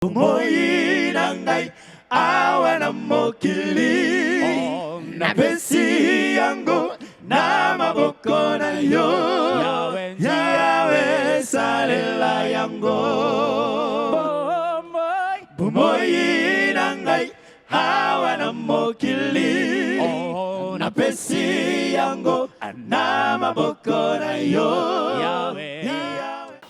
Moi nangai awana mokili na pesi yango na maboko na yo Yawe salela yango Moi nangai awana mokili na pesi yango na maboko na yo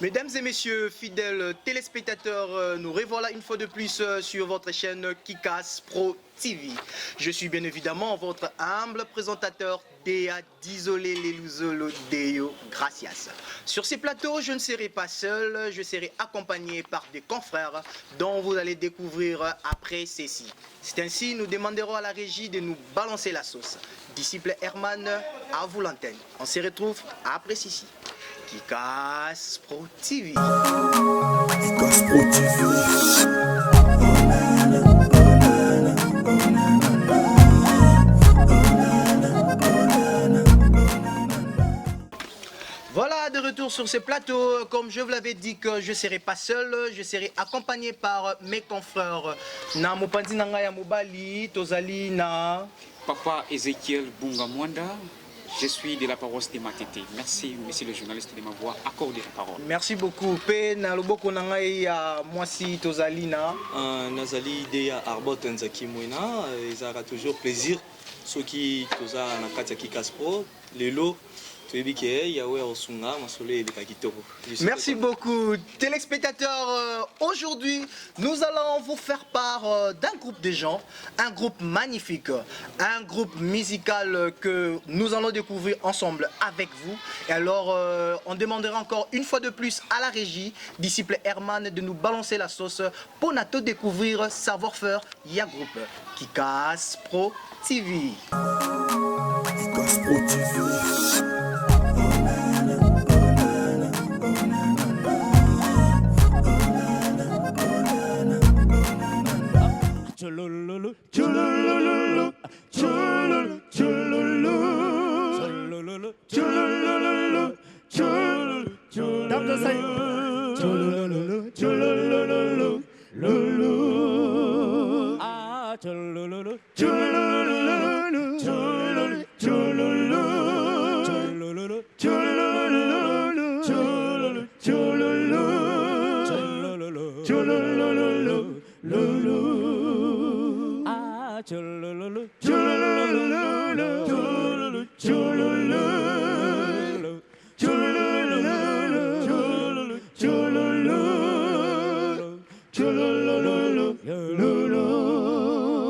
Mesdames et messieurs, fidèles téléspectateurs, nous revoilà une fois de plus sur votre chaîne Kikas Pro TV. Je suis bien évidemment votre humble présentateur Dea Dizolé Leluzolo Deo Gracias. Sur ces plateaux, je ne serai pas seul, je serai accompagné par des confrères dont vous allez découvrir après ceci. C'est ainsi, nous demanderons à la régie de nous balancer la sauce. Disciple Herman, à vous l'antenne. On se retrouve après ceci. Kikas Pro TV. Kikas Pro TV. Voilà, de retour sur ce plateau. Comme je vous l'avais dit que je ne serai pas seul, je serai accompagné par mes confrères. Na Mopandi Nangaya Mobali, Tozali na Papa Ezekiel Bungamwanda. Je suis de la paroisse de Matete. Merci, monsieur le journaliste, de m'avoir accordé la parole. Merci beaucoup. Pe na loboko nangai ya mwasi tozali na nazali Dea Arbot Nzaki Mwena. Ils auront toujours plaisir. Ceux qui toza na kati ya Kikas Pro, lelo Merci beaucoup. Téléspectateurs, aujourd'hui, nous allons vous faire part d'un groupe de gens, un groupe magnifique, un groupe musical que nous allons découvrir ensemble avec vous. Et alors, on demandera encore une fois de plus à la régie, disciple Herman, de nous balancer la sauce pour nous découvrir savoir-faire. Il y a groupe Kikas Pro TV. Kikas Pro TV. Chulululu, chulululu, chululu, chululu, chululu, chululu, chululu, chululu, chululu, lulu, ah, chululu, chululu, chululu, chululu, chululu, chululu, chululu, chululu, chululu, lulu. Chulululu, chulululu, chululu, chululu, chululu, chululu, chululu, lulu.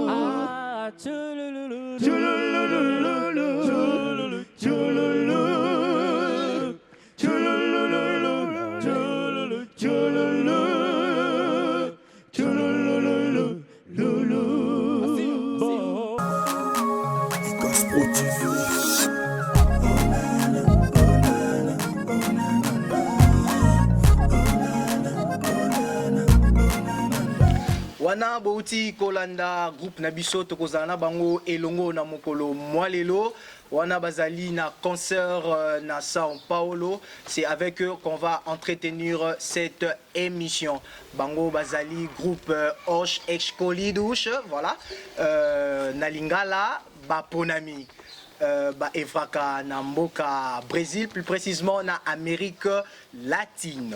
Ah, chululu, chululu, chululu, chululu, chululu, chululu, chululu, lulu. Kikas Pro TV. Wana bouti kolanda groupe Nabiso tokozana bango elongo na mokolo mwalelo wana bazali na concert na Sao Paulo. C'est avec eux qu'on va entretenir cette émission. Bango bazali groupe Osh Excolidouche, voilà, na Lingala Baponami. Evraka na mboka Brésil, plus précisément na Amérique latine.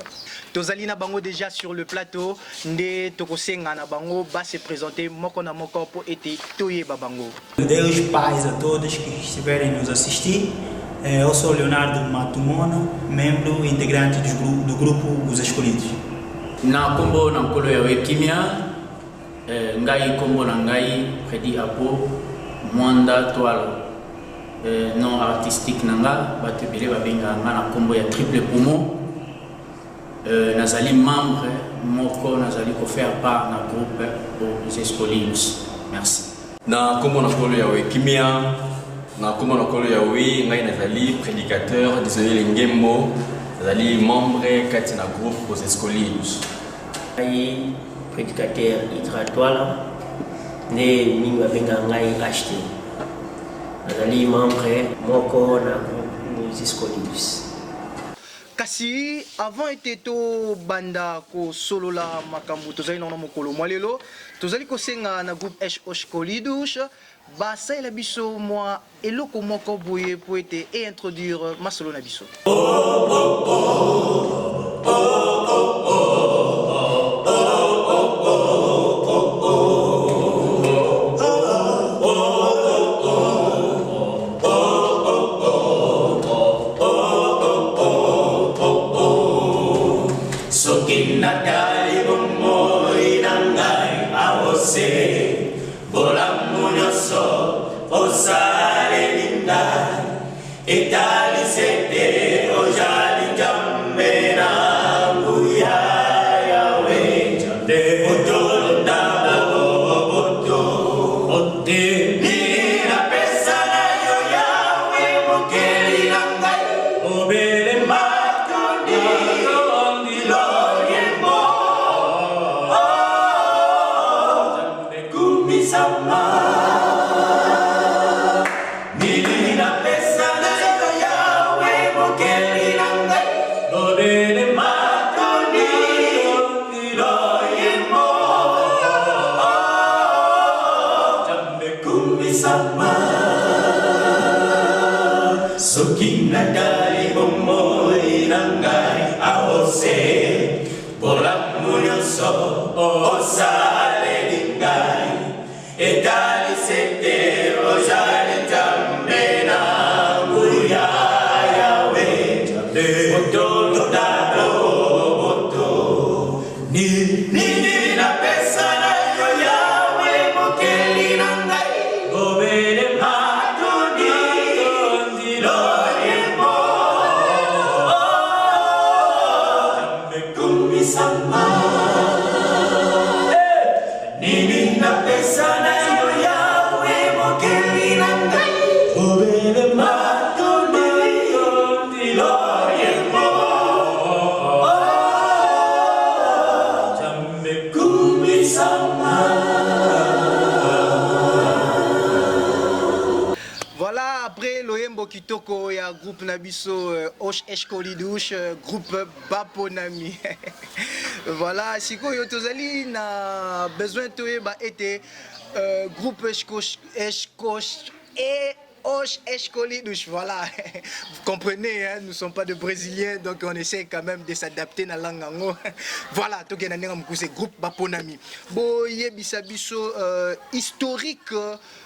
Tozali na bango déjà sur le plateau, nde tokosenga na bango ba se présenter moko na moko pour été toye babango. Deus paz a todos que estiverem nos assistir. Eu sou Leonardo Matumona, membro integrante do grupo Os Escolhidos. Na kombo na nkolo ya wekimia, ngai kombo na ngai Fredi Apo Mwanda Twalo. Nom artistique nanga batebele babenga nga na kombo ya Triple Poumon. Nazali membre moko nazali ko faire part na groupe Os Escolhidos. Merci. Na kombo na kolo ya wekimia, na kombo na kolo ya we ngai nazali prédicateur désolé Ngembo, nazali membre kati na groupe Os Escolhidos. Ngai prédicateur Itra Twala, ne mingi babenga ngai acheté. Nazali membre moko na groupe Os Escolhidos. kasi avant ete to banda ko solola makambo tozali na mokolo mwalelo tozali kosenga na groupe H Colidouche basalela biso mwa eloko moko boye po ete introduire masolo na biso. Kitoko ya groupe Nabiso H Colidouche groupe Baponami. Voilà, sikoyo tozali na besoin toye ba été groupe H Colidouche. Voilà. Vous comprenez, hein, nous ne sommes pas de Brésiliens, donc on essaie quand même de s'adapter na langue. Voilà, toke na nenga mukuse groupe Baponami. Bo yebisa biso historique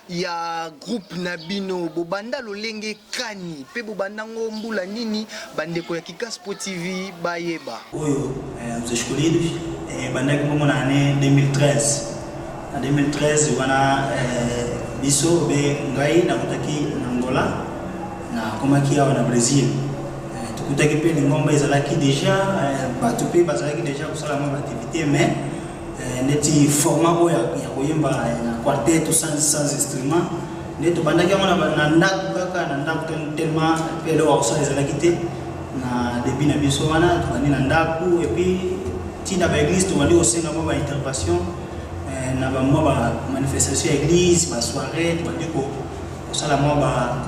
ya groupe Nabino bobanda lolenge kani pe bobanda mbula nini bandeko ya Kikaspo TV bayeba oyo vous escolhidos bandaki bongo na année 2013 en 2013 wana biso be ngai na kutaki na Angola na komaki awa na Brésil tukutaki pe ngomba ezalaki déjà bato pe bazalaki déjà kusala ma activité mais neti format oyo ya koyemba na quartet sans instrument neto bandaki na ndako kaka na ndako tellement pelo osa ezalaki te na début na biso wana tokani na ndako et puis tina ba église tokani osenga mo ba intervention na ba mo ba manifestation église ba soirée tokani ko osala mo ba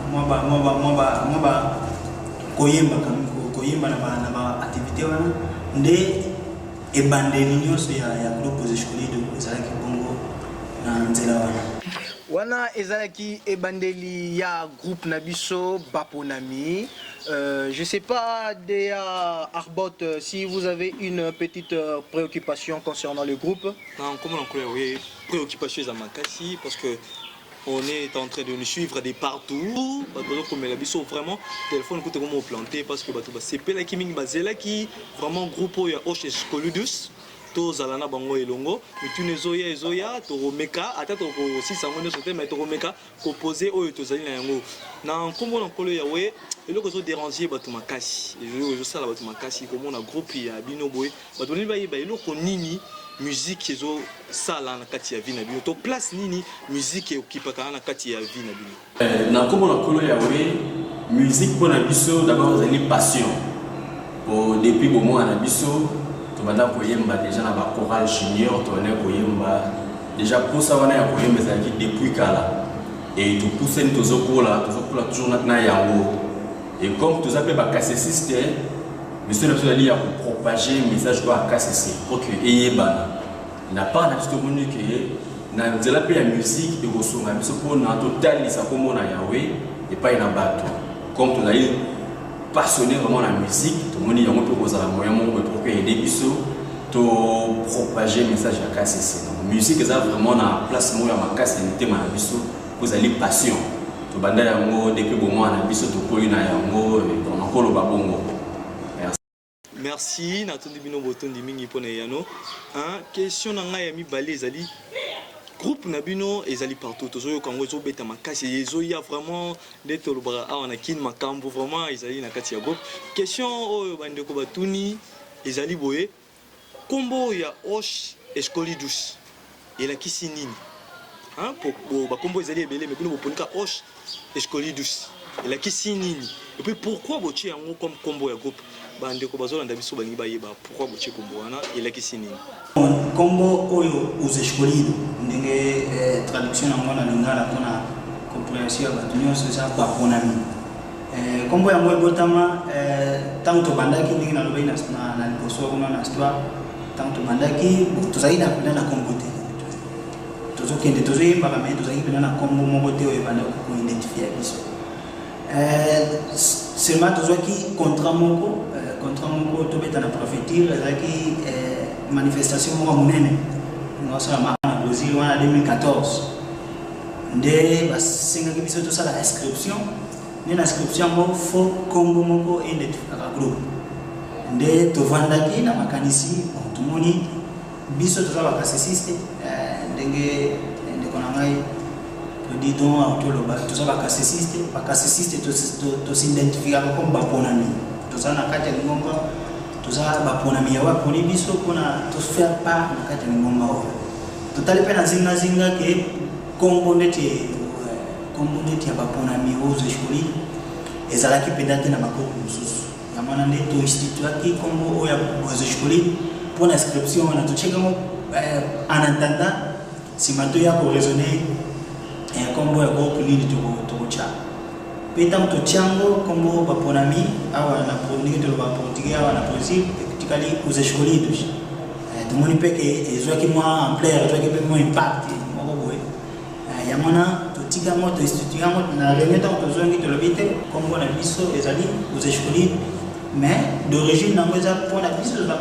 koyemba na ba activité wana nde ebandeli nyonso ya groupe Escolido ezalaki bongo na nzela wana ezalaki ebandeli ya groupe Nabiso Baponami. Je sais pas Arbot si vous avez une petite préoccupation concernant le groupe. Non, comme on a oui, préoccupation à Makassi parce que on est en train de nous suivre de partout. Comme la biso vraiment téléphone coûte comment planter parce que c'est pela qui ming bazela qui vraiment groupe ya H Colidouche to zalana bango elongo mitune ezoya to romeka ata to ko 600 nyo sote mais to romeka composé oyo to zali na yango na nkombo na kolo ya we eloko zo déranger bato makasi je sala bato makasi comme on a groupe ya bino boy bato ni ba eloko nini musique ezo sala na kati ya vie na bino to place nini musique okipaka na kati ya vie na bino na nkombo na kolo ya we musique pona biso d'abord zali passion depuis bon mois na biso tobanda koyemba déjà na ba chorale junior to na koyemba déjà pour ça wana ya koyemba ça qui depuis kala et tout pousser tozokola toujours na yango et comme tous appelé ba cassessiste monsieur na biso ali ya propager message kwa KCC pour que eyebana na part na biso moni que na nzela pe ya musique ekosunga biso mpona totalisa komona yawe epai na bato comme tozali passionné vraiment la musique tomoni yango mpe kozala moyen moko pour que aider biso to propager message ya KCC. Donc musique eza vraiment na place moko ya makasi na mitema na biso kozali passion tobanda yango depuis bomoi na biso tokoli na yango nakoloba bongo. Merci natondi bino botondi mingi mpona yano. Question na ngai ya mibale ezali groupe na bino ezali partout tozoyoka yango ezobeta makasi ezoya vraiment nde tolobaka awa na kini makambo vraiment ezali na kati ya groupe. Question oyo bandeko batuni ezali boye kombo ya Osh Escoli Douce elakisi nini? Bakombo ezali ebele mais bino boponika Osh Escoli Douce elakisi nini? Et puis pourquoi botie yango comme kombo ya groupe? Bandeko bazolanda biso balingi bayeba pourquoi botie kombo wana elakisi nini? Kombo oyo uzeshkolido ndenge traduction yango na lingala mpona compréhension ya bato nyonso eza baponami. Kombo yango ebotama ntango tobandaki ndenge nalobaki na liboso kuna na histoire ntango tobandaki tozali na mpena na kombo te tozokende tozoyembaka me tozalaki mpena na kombo moko te oyo ebanda koidentifie biso seulement tozwaki contrat moko tobeta na préfecture ezalaki manifestation moko monene nosalama na Brésil wana 2014 nde basengaki biso tosala inscription nde na inscription yango fo kombo moko identifiaka groupe nde tovandaki na makanisi tomoni biso toza bakasesiste ndenge ndeko na ngai todidon autoloba toza bakasesiste tosidentifikaka comme baponami toza na kati ya lingomba toza baponami ya baponi biso mpona tofaire part na kati ya lingomba oyo totali mpe na zingazinga ke kombo ndeti ya baponami oyo zeshkoli ezalaki mpenza te na bakoko mosusu yango wana nde toinstituaki kombo oyo ya zeshkoli mpona inscription wana tociekango en attendant nsima toya koraisonne kombo ya groupe nini tokotya mpe ntango totyango kombo baponami awa na ndenge toloba portugais awa na brésil etikali uzeshkolidos tomoni mpe ke ezwaki mwa ampleur ezwaki mpe mwa impact moko boye yango wana totika yango toinstitue yango na réunion ntango tozongi tolobi te kombo na biso ezali uzeshkolido mais d'origine nango eza mpona biso toza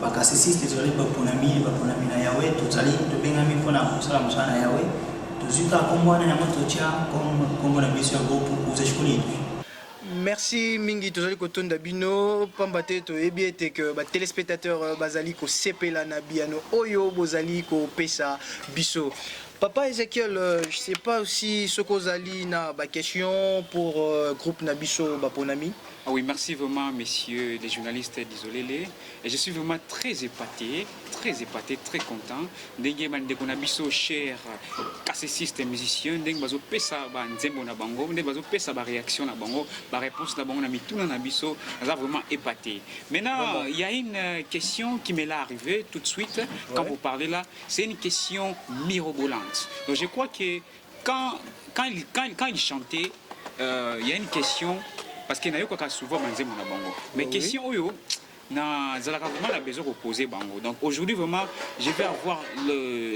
bakasesiste ezali baponami na yawe tozali tobengami mpona kosala mosala na yawe tozwika kombo wana yango totya kombo na biso ya groupe uzeshkolido. Merci mingi tozali kotonda bino pamba te toyebi ete ke ba téléspectateur bazali ko sepela na biano oyo bozali ko pesa biso. Papa Ezekiel, je sais pas aussi ce que vous allez na ba question pour groupe Nabiso Baponami. Ah oui, merci vraiment, messieurs les journalistes d'Isolélé. Et je suis vraiment très épaté, très content. Dengue Mandeko Nabiso, cher cassessiste et musicien, Dengue Bazo Pesa, Nzembo Nabango, Dengue Bazo Pesa, réaction Nabango, réponse Nabango Namituna Nabiso, nous a vraiment épaté. Maintenant, il y a une question qui m'est là arrivée tout de suite, quand vous parlez là, c'est une question mirobolante. Donc je crois que quand il chantait, il y a une question. Parce qu'il y a souvent mais question oyo na vraiment la besoin de poser bango. Donc aujourd'hui vraiment je vais avoir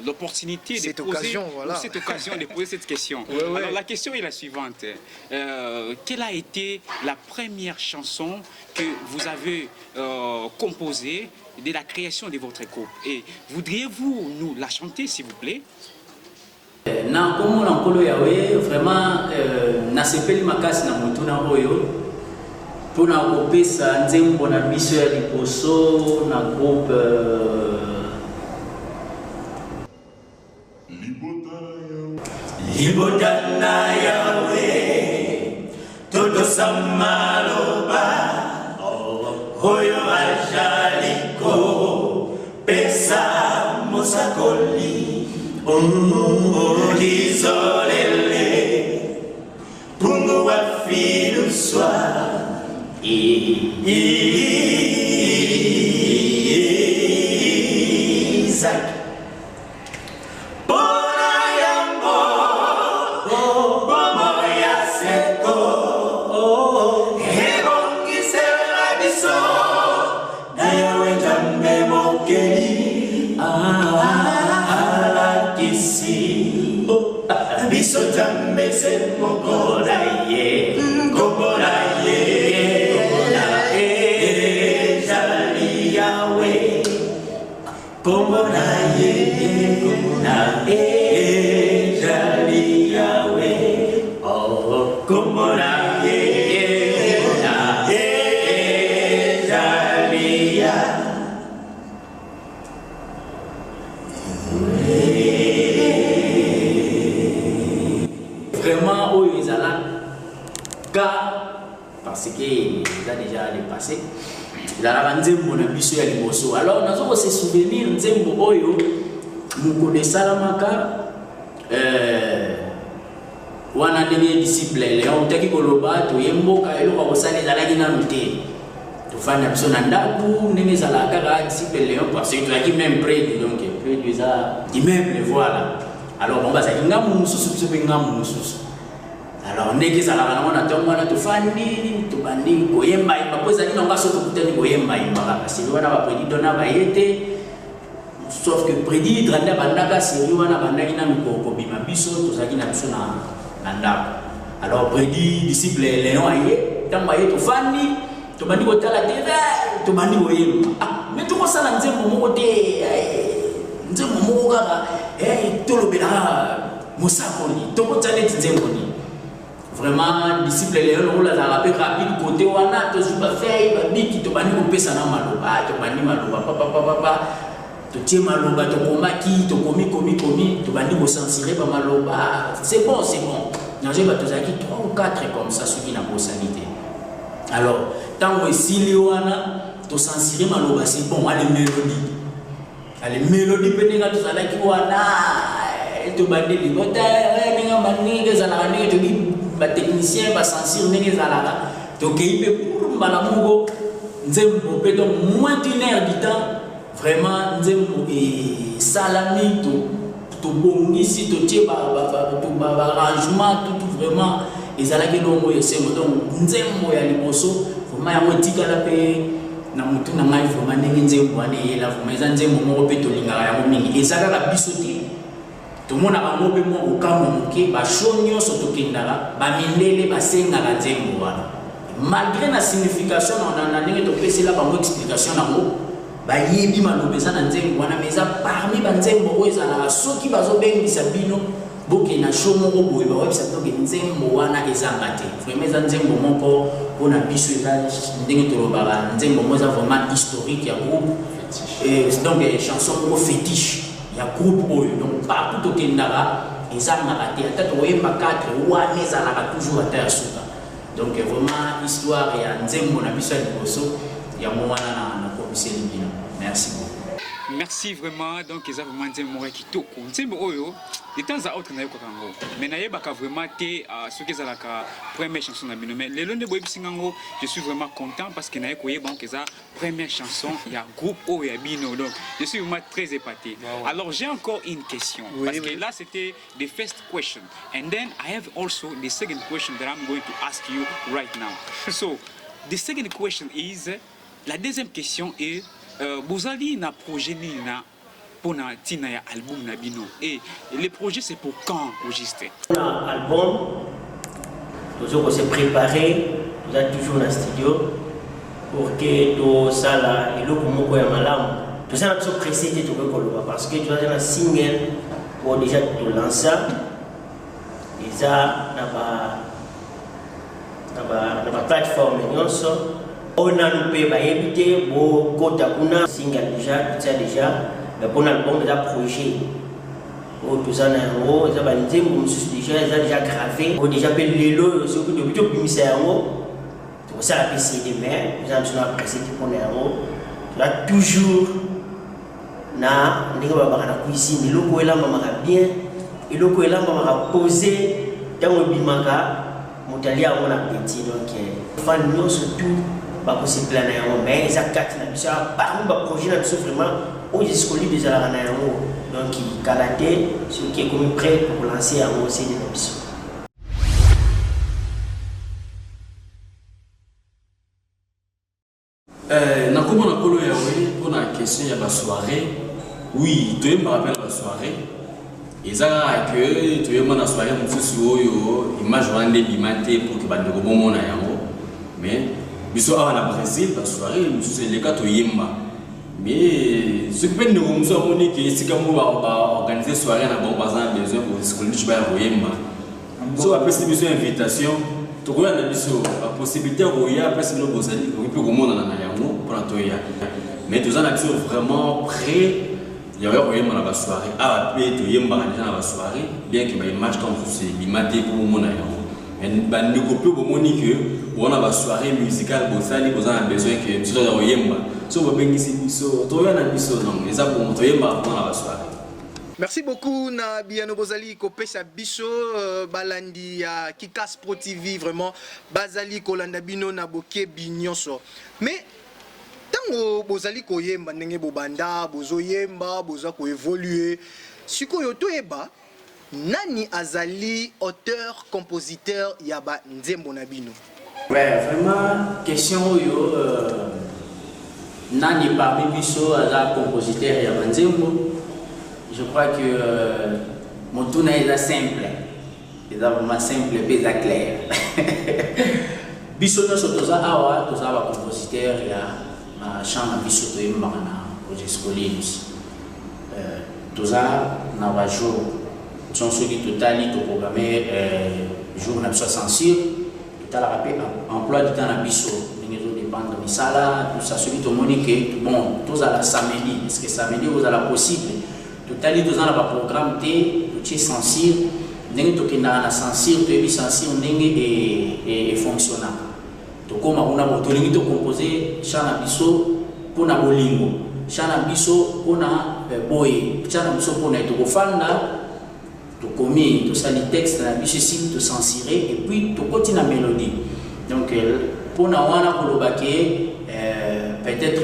l'opportunité de poser cette occasion de poser cette question. Alors la question est la suivante. Quelle a été la première chanson que vous avez composée de la création de votre groupe? Et voudriez-vous nous la chanter s'il vous plaît? Na komo na nkolo yawe vraiment na sepeli makasi na moto na oyo pona kopesa nzembo na biso ya liboso na groupe Libotana yawe todo samaloba oyo ajaliko pesa mosakoli Isolele Pungu wa filu swa Isaac Bona yango Bomo ya seko Hebongi sela biso pese mokona ye komona ye ezali yawe komona ye ezali yawe oh komona ye ezali yawe. Vraiment, oh, ils ont parce qu'ils ont déjà dépassé. Ils ont nzembo na biso ya liboso. Alors, nous avons se souvenir nzembo oyo mukode salamaka wana ndenge disciple Léon taki koloba to yemboka eloko kosala ezalaki nanu te. Tofanda biso na ndaku ndenge ezalaka kaka disciple Léon parce que tozalaki même près donc près de ça immeuble voilà. Alors on va dire ngamu mususu biso pe ngamu mususu. Alors ndenge ezalaka nango na ntongo wana tofandi tobandi koyemba imba po ezali nango so tokutani koyemba imba kaka seri wana bapredi dona bayete sauf que predi dranda bandaka seri wana bandaki nanu kobima biso tozalaki na biso na ndako. Alors predi disciple Léon aye ntango aye tofandi tobandi kotala te tobandi koyemba mais tokosala nzembo moko te nzembo moko kaka tolobela mosakoli tokotya neti nzembo nini. Vraiment, disciple Léon, on l'a rappelé rapide, côté où on a tous fait, babiki, tu vas nous passer na maloba, tu vas nous maloba, papa, tu tiens maloba, tu komaki, tu komi, tu vas nous censurer par maloba. C'est bon. J'ai pas tous acquis 3 ou 4 comme ça, ceux qui n'ont pas sanité. Alors, tant que si Léoana, tu censurer maloba, c'est bon, allez mélodie. Allez mélodie, peut-être que tu as l'acquis ouana, tu vas dire, tu dis, technicien va sentir ndenge zalaka donc il peut pour malamugo nzembo peut donc moins d'une heure du temps vraiment nzembo et salami to bongisi to tie ba arrangement tout vraiment ezalaki longo esengo donc nzembo ya liboso vraiment yango etikala pe na mutu na ngai vraiment ndenge nzembo wana eyela vraiment eza nzembo moko pe tolingaka yango mingi ezalaka biso te. Tout le monde a un peu moins au cas où ba chonyo sotokendara ba mindele ba senga la nzembo wana malgré la signification on a ndenge to pesi la bango explication nango ba yebi malobeza na nzembo wana mais parmi ba nzembo oyo ezala soki bazobengisa bino boke na shomo ko boye ba webisa to nzembo wana ezanga te vraiment eza nzembo moko pona biso eza ndenge to lobaka nzembo moza vraiment historique ya groupe et donc chanson moko fétiche ya groupe oyo donc partout au Kendara ezanga te ata to yemba 4 wana ezalaka toujours ata ya suka donc vraiment histoire ya nzembo na biso ya liboso ya mwana na commissaire Libina. Merci beaucoup. Merci vraiment. Donc, ils ont vraiment dit que Kitoko. Nzembo oyo, de temps à autre, na yoko kango. Mais na yeba vraiment te ce que la première chanson na bino. Mais le long de boy singango, je suis vraiment content parce que na yoko yeba que ça première chanson, il y a groupe o ya bino. Donc, je suis vraiment très épaté. Wow. Alors, j'ai encore une question parce que là c'était the first question, and then I have also the second question that I'm going to ask you right now. So, the second question is la deuxième question est Bozali na projet na pour na tina ya album na bino et le projet c'est pour quand au juste album nous avons se préparé nous avons toujours dans studio pour que tout ça là et le moko ya malamu tout ça nous pressé de trouver parce que tu as un single pour déjà tout lancer déjà na ba plateforme nyonso. On a loupé, bah éviter, bon, côté kuna single déjà, tu sais déjà, mais pour l'album déjà projet. Oh, tout ça, oh, ça va nous dire, déjà, ils ont déjà gravé, oh, déjà fait les lots, c'est que tu peux miser en haut. C'est ça la PC de mer, nous avons apprécié pour les haut. Tu as toujours, na, n'est pas la cuisine, le loco est là, maman bien, et le loco est là, maman posé, dans le bimaka, mon tali à mon appétit, donc, fan nous surtout. C'est plein mais ils ont 4 parmi les projets vraiment où disponible déjà la donc il calaté ce qui est comme prêt pour lancer un aussi de l'émission. Na comment on a coloré pour la question il y a la soirée oui tu me rappelles la soirée Et ça que tu es mon soirée mon souci image rende limité pour que bande bon mon yango mais biso à na Brésil la soirée c'est les cas to yemba mais ce que peine de comme ça on dit que c'est comme on va organiser soirée na bon bazan besoin pour ce que nous va yemba so après c'est biso invitation to ko na biso la possibilité roya après c'est nous bozali on peut comment na yango pour la toya mais tous en action vraiment prêt. Il y avait vraiment la soirée. Ah, puis tu y es dans la soirée, bien que les matchs sont limités pour mon aïe. Mais nous coupons pour mon que on a la soirée musicale, pour ça, nous avons besoin que tu sois yemba. So, on va ici, so, tu es dans biso non, mais ça pour mon yemba pour la soirée. Merci beaucoup na Biano Bozali Kopesa Biso balandi ya Kikas Pro TV vraiment Bazali Kolanda Bino na boke binyonso. Mais tango bozali koyemba ndenge bobanda bozoyemba boza ko évoluer sikoyo toyeba nani azali auteur compositeur ya ba nzembo na bino. Ouais, vraiment question yo nani parmi biso aza compositeur ya ba nzembo. Je crois que mon tour est simple. C'est vraiment simple et bien clair. Biso no sotoza awa toza ba compositeur ya chant na biso to yemba na projet scolaire toza na ba jour chanson qui totali to programmer jour na biso censure totala rappel emploi du temps na biso ningezo dépendre misala tout ça celui to monique bon toza la samedi parce que samedi vous la possible totali toza na ba programme té to censure ndenge to kenda na censure to yebi censure ndenge et fonctionnant comme on a motolingi to composer chana biso pona bolingo chana biso pona boye chana biso pona to kofanda to komi to sali texte na biso si to censurer et puis to continue mélodie donc pona wana kolobake peut-être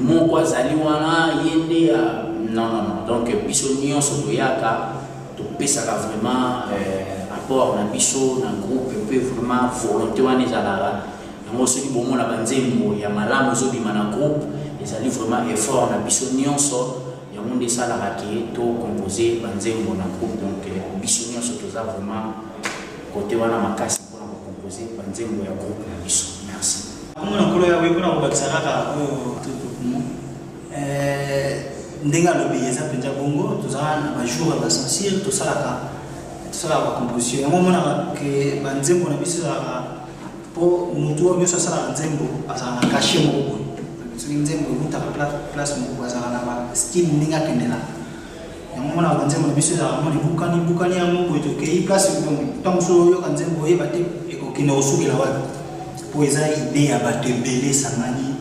mon quoi zali wana yende non donc biso nyonso to yaka to pesaka vraiment apport na biso na groupe peut vraiment volonté wana ezalaka. Moi aussi bon mon abanzembo ya malamu zo bi mana groupe ezali vraiment effort na biso nyonso ya monde sala raki to composer banzembo na groupe donc biso nyonso toza vraiment côté wana makasi pour na composer banzembo ya groupe na biso. Merci. Comme on a eu pour bakisaka ndenga lobi eza penja bongo toza na ba jour ba sensible to sala ba composition ya mona que banzembo na biso pour nous tous nous ça sera nzembo asa na caché moko so nzembo muta place moko asa na style ninga kendela yango na nzembo biso za moni bukani ya moko to ke place donc so yo nzembo ye bate eko kino osukela wapi pour eza idée ya bate belé sangani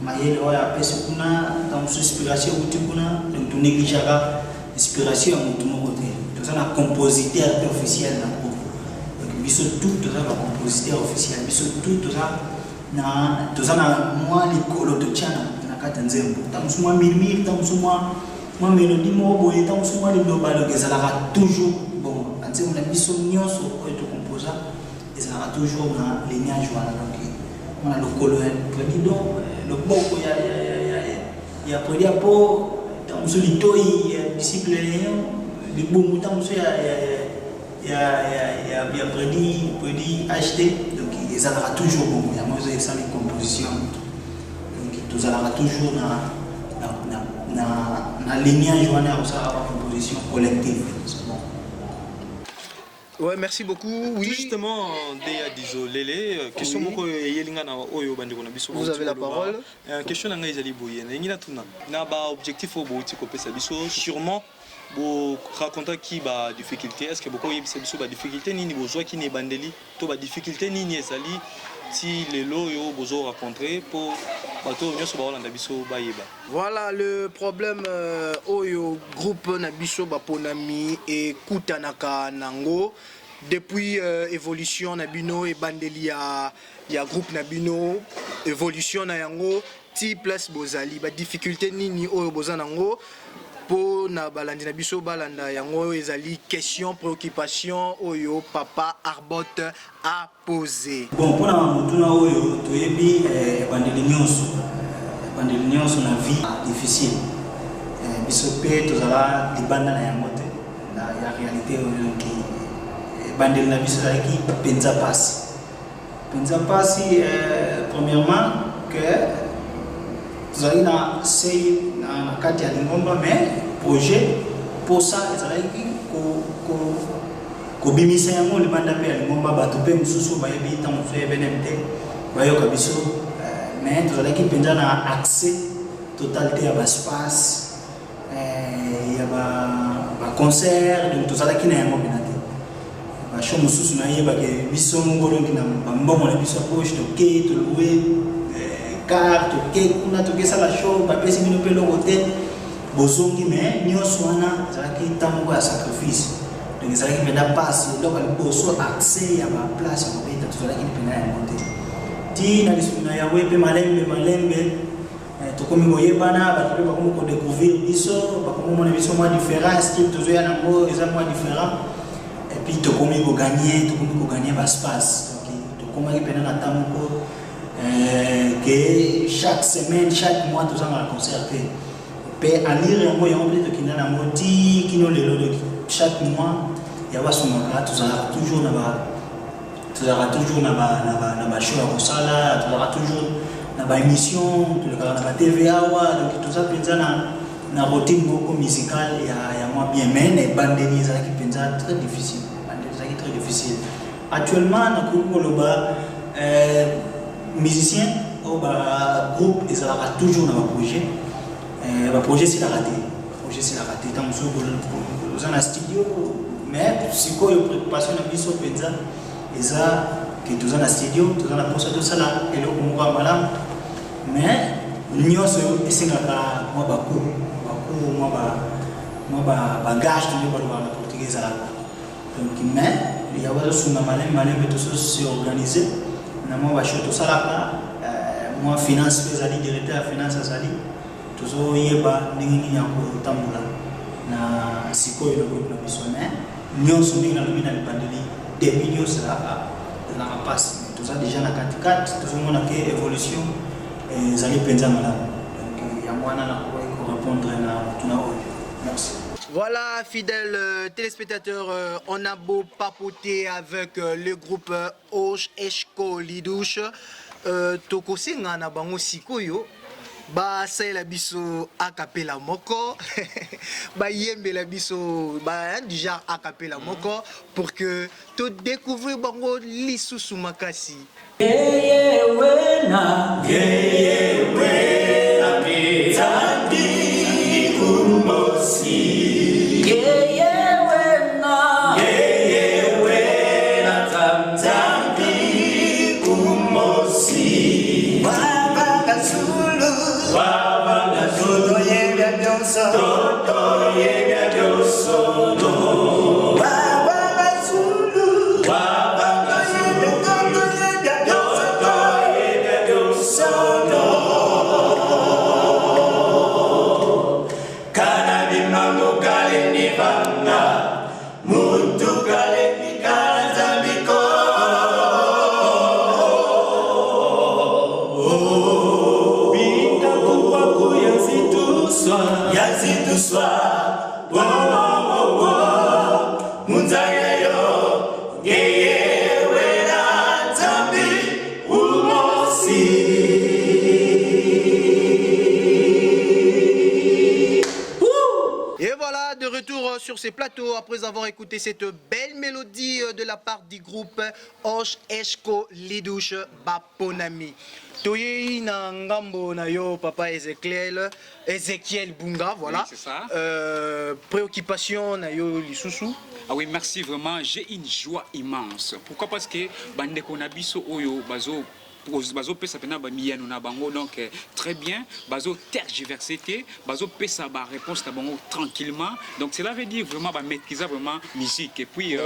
mayele oya pesa kuna donc inspiration uti kuna donc to négligera inspiration ya mutu moko te to ça na compositeur officiel na biso tout ça va compositeur officiel biso tout ça na moi likolo to chana na kata nzembo tamusuma mimi tamusuma moi mélodie mo boye tamusuma le global ezalaka toujours bon nzembo na biso nyonso ko to composa ezalaka toujours na lignage wana donc on a lokolo prédit donc le boko ya prédit po tamusuli toyi disciple le bomu tamusu ya prédit acheté donc ils aura toujours bon il y a moi ça les compositions donc tous aura toujours na lignage wana ça la composition collective c'est bon. Ouais, merci beaucoup. Oui. Justement, désolé, question moko yelinga na oyo bandeko na biso. Vous avez la parole. Question nga ezali boye. Ngina tuna. Na ba objectif au bouti kopesa biso sûrement bo raconter qui ba difficulté. Est-ce que beaucoup yebisa biso ba difficulté nini bozwa ki ne bandeli to ba difficulté nini ezali si les lots yo bozo rencontrer pour bato nyoso ba olanda biso ba yeba. Voilà le problème oyo groupe na biso ba ponami et kutanaka nango depuis évolution na bino et bandeli ya groupe na bino évolution na yango ti plus bozali ba difficulté nini oyo bozanango pour na balandi na biso balanda yango ezali question préoccupation oyo papa Arbot a posé. Bon pour na mutuna oyo toyebi bandeli nyonso na vie difficile biso pe tozala libanda na yango te la réalité donc bandel na biso ezalaki mpenza pasi. Mpenza pasi premièrement que tozalaki na sei na kati ya lingomba mais projet posa ezalaki kobimisa yango libanda mpe ya lingomba bato mpe mosusu bayebi ntango mosusu eyebene te bayoka biso mais tozalaki mpenza na accès totalité ya baspace ya baconcert donc tozalaki na yango mpena te basho mosusu nayebake biso mongo donki na bambongo na biso poche toke toloue car toke kuna tokesala show bapesi bino mpe eloko te bozongi mais nyonso wana ezalaki ntango moko ya sacrifice donc ezalaki mpenza mpasi eloko ya liboso accès ya baplace ya kobeta tozalaki mpenza yango te ti na lisumu na yawe mpe malembe tokomi koyebana bato mpe bakomi kodécouvrir biso bakomi omona biso mwa différent style tozoya nango eza mwa différent et puis tokomi koganye baspace tokomaki mpena na ntan moko que chaque semaine chaque mois tozanga na concert te mpe alire yango mpe tokinda nango ti kino lelo chaque mois ya basungaka tozalaka toujours na bashow ya kosala tozalaka toujours na baémission tolekaka na batv awa donc toza mpenza na routine moko musicale ya mwa bien mais na ebandeli ezalaki mpenza très difficile actuellement nakoki koloba musicien oyo bagroupe ezalaka toujours na baprojet silaka te ntango mosusu oza na studio mais sikoyo préoccupation na biso mpenza eza ke toza na studio toza na mposa tosala eloko moko ya malamu mais nyonso esengaka mwa baku mwa bagage tondi balobaka na portugais ezalaka donc mais ya bazosunga malembe tozosi organise na mwa basho tosalaka mwa finance mpe ezali directeur ya finance azali tozoyeba ndenge nini ya kotambola na sikoyo eloko na biso mais nyonso ndenge nalobi na libandeli début nyonso ezalaka mpasi toza déjà na katikati tozomona ke évolution ezali mpenza malamu donc yango wana nakoki korépondre na tuna oyo merci. Voilà, fidèles téléspectateurs, on a beau papoter avec le groupe Osh Eshko Lidouche. Tokosenga na bango sikoyo ba la biso acapella moko ba yembe la biso ba déjà acapella moko pour que tu découvrir bango lisusu makasi. Wena Tandi kumosi sur ces plateaux après avoir écouté cette belle mélodie de la part du groupe Osh Eshko Lidouche Baponami. Toye na ngambo na yo papa Ezekiel Bunga, voilà. Oui, c'est ça. Préoccupation na yo lisusu. Ah oui, merci vraiment. J'ai une joie immense. Pourquoi? Parce que bande konabiso oyo bazo pesa pena ba miyano na bango, donc très bien. Bazo tergiversité, bazo pesa ba réponse na bango tranquillement. Donc cela veut dire vraiment ba maîtriser vraiment musique. Et puis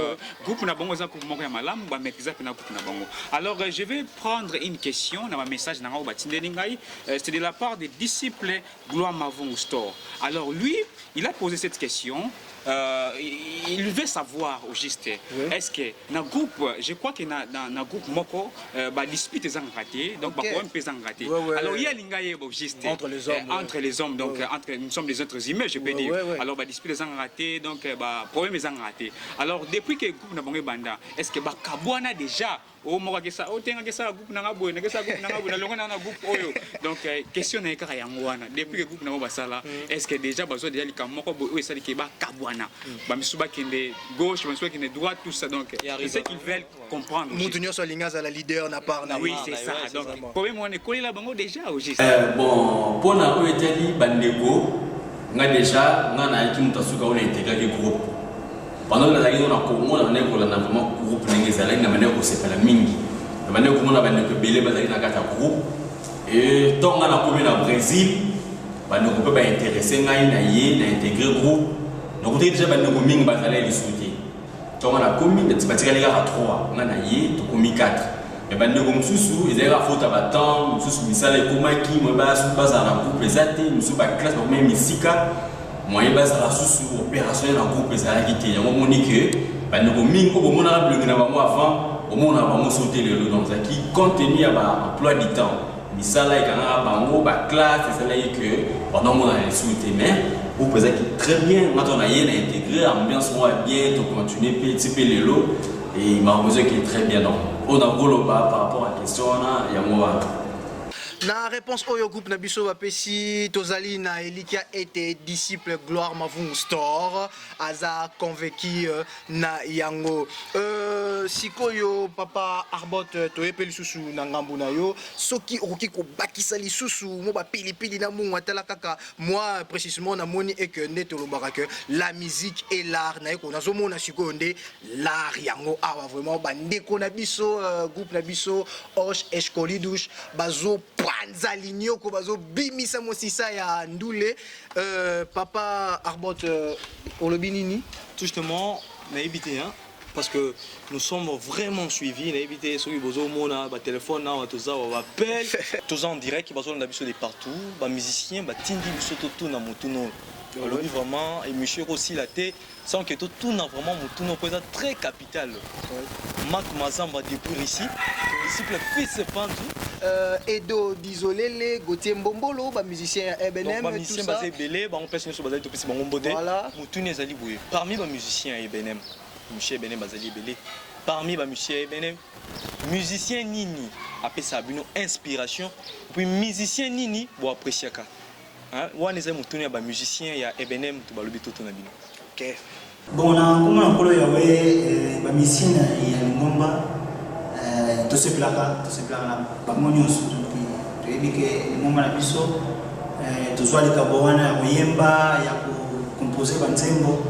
groupe na bango za groupe moko ya malam ba maîtriser pena groupe na bango. Alors je vais prendre une question na ba message na ngo batindeli ngai, c'est de la part des disciples Gloire Mavong Store. Alors lui, il a posé cette question. il veut savoir au juste, est-ce que dans le groupe, je crois que dans le groupe Moko, dispute est raté, donc problème est raté. Alors il y a l'ingayé au juste entre les hommes, donc nous sommes des êtres humains, je peux dire. Alors dispute est raté, donc problème est raté. Alors depuis que le groupe n'a pas banda, est-ce que Kabouana déjà au Morakesa, au Tengakesa, groupe Nangabou, Nagasa groupe Nangabou, la Longana groupe Oyo. Donc question n'est qu'à Yangouana. Depuis que le groupe n'a pas ça là, est-ce que déjà besoin déjà les Kamoko ou est-ce que Kabouana, Bamisuba qui est gauche, Bamisuba qui est droite, tout ça. Donc c'est ce qu'ils veulent comprendre. Moutounio Solingas à la leader n'a pas. Oui, c'est ça. Donc problème on est collé là bango déjà au juste. Bon, pour na ko eteli bandeko, nga déjà nga na ki mutasuka on a intégré le groupe. Pendant que nous avons vraiment groupe mingi. Nous avons groupe. Et tant que nous au Brésil, nous avons intéressé à intégrer le groupe. Nous avons déjà mingi les souhaiter. Tant que nous avons 3, nous avons 4. Mais nous avons ils ont faute à temps, nous avons comaki, nous avons groupe les athées, nous avons classe, nous avons moi je base la sous opérationnel en groupe les arrêtés il y a un moment que nous mingi au moment là le avant au moment là on sauter le donc ça qui contenu à emploi du temps misala ikanga bango ba classe c'est là que pendant mon année souhaiter mais vous pouvez qui très bien quand on a intégré ambiance moi bien to continuer petit peu les lots et m'a posé qui est très bien donc on a gros par rapport à la question là il y a moi. La réponse au groupe Nabiso Bapesi, Tozali na Elikia était disciple Gloire Mavung Store, Aza convaincu na Yango. Sikoyo papa Arbot toepeli susu na ngambu na yo, soki okoki ko bakisa li susu mo ba pili pili na mungu atala kaka moi précisément na moni et que ndeto lobaka que la musique et l'art na ko nazomona sikoyo nde l'art yango awa vraiment ba ndeko na biso groupe na biso Osh Eshkolidouche bazo panza ligno ko bazo bimisa mosisa ya ndule papa Arbot olobinini justement na évité hein parce que nous sommes vraiment suivis na évité ceux qui bozo mona ba téléphone na tout ça on appelle tous en direct qui bazo na biso de partout ba musicien ba tindi biso tout na mutuno olobi vraiment et monsieur aussi la tête sans que tout na vraiment mutuno présent très capital Marc Mazamba depuis ici disciple fils Pantou Edo Dizolele, Gauthier Mbombolo, musicien Ebenem, donc musicien basé belé, on peut se baser tout petit bango bodé. Moutouni ezali boué. Parmi les musiciens Ebenem, monsieur Ebenem basali belé. Parmi les musiciens Ebenem, musicien Nini appelle ça une inspiration. Puis musicien Nini bo apprécier ka. Hein, wana ezali moutouni ba musicien ya Ebenem to balobi toto na bino. OK. Bon na kuma nkolo yawe ba musicien ya Ngomba tout se placa na bamonyo surtout to ebike ngoma na biso to zwali ka bowana oyemba ya ko composer banzembo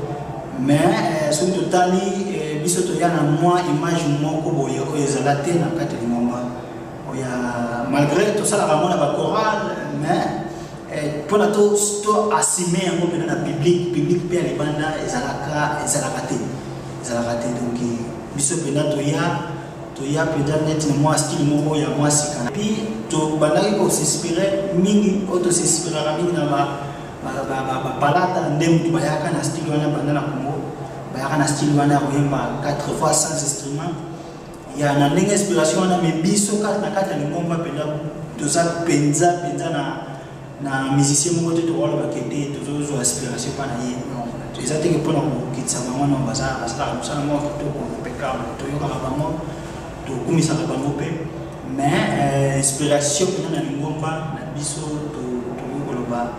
mais sur totali biso to yana moi image moko boye ko ezala te na kati ngoma oya malgré tout ça la ramona ba chorale mais pour la to assumer ngo pena na public pe les banda ezalaka te donc biso pena to ya peut-être moi style moko ya moi sikana puis to bandaki ko s'inspirer mingi auto s'inspirer mingi na ba palata ndem bayaka na style wana bandana Congo bayaka na style wana koyemba 4 fois sans instrument ya na ndenge inspiration na mebiso na kata ngomba penda toza penza na musicien moko to wala bakete tozo inspiration pa na ye to ezate ke pona ko kitsa bango na baza musala moko to ko peka to yoka bango to kumisa bango pe mais inspiration pena na ngomba na biso to koloba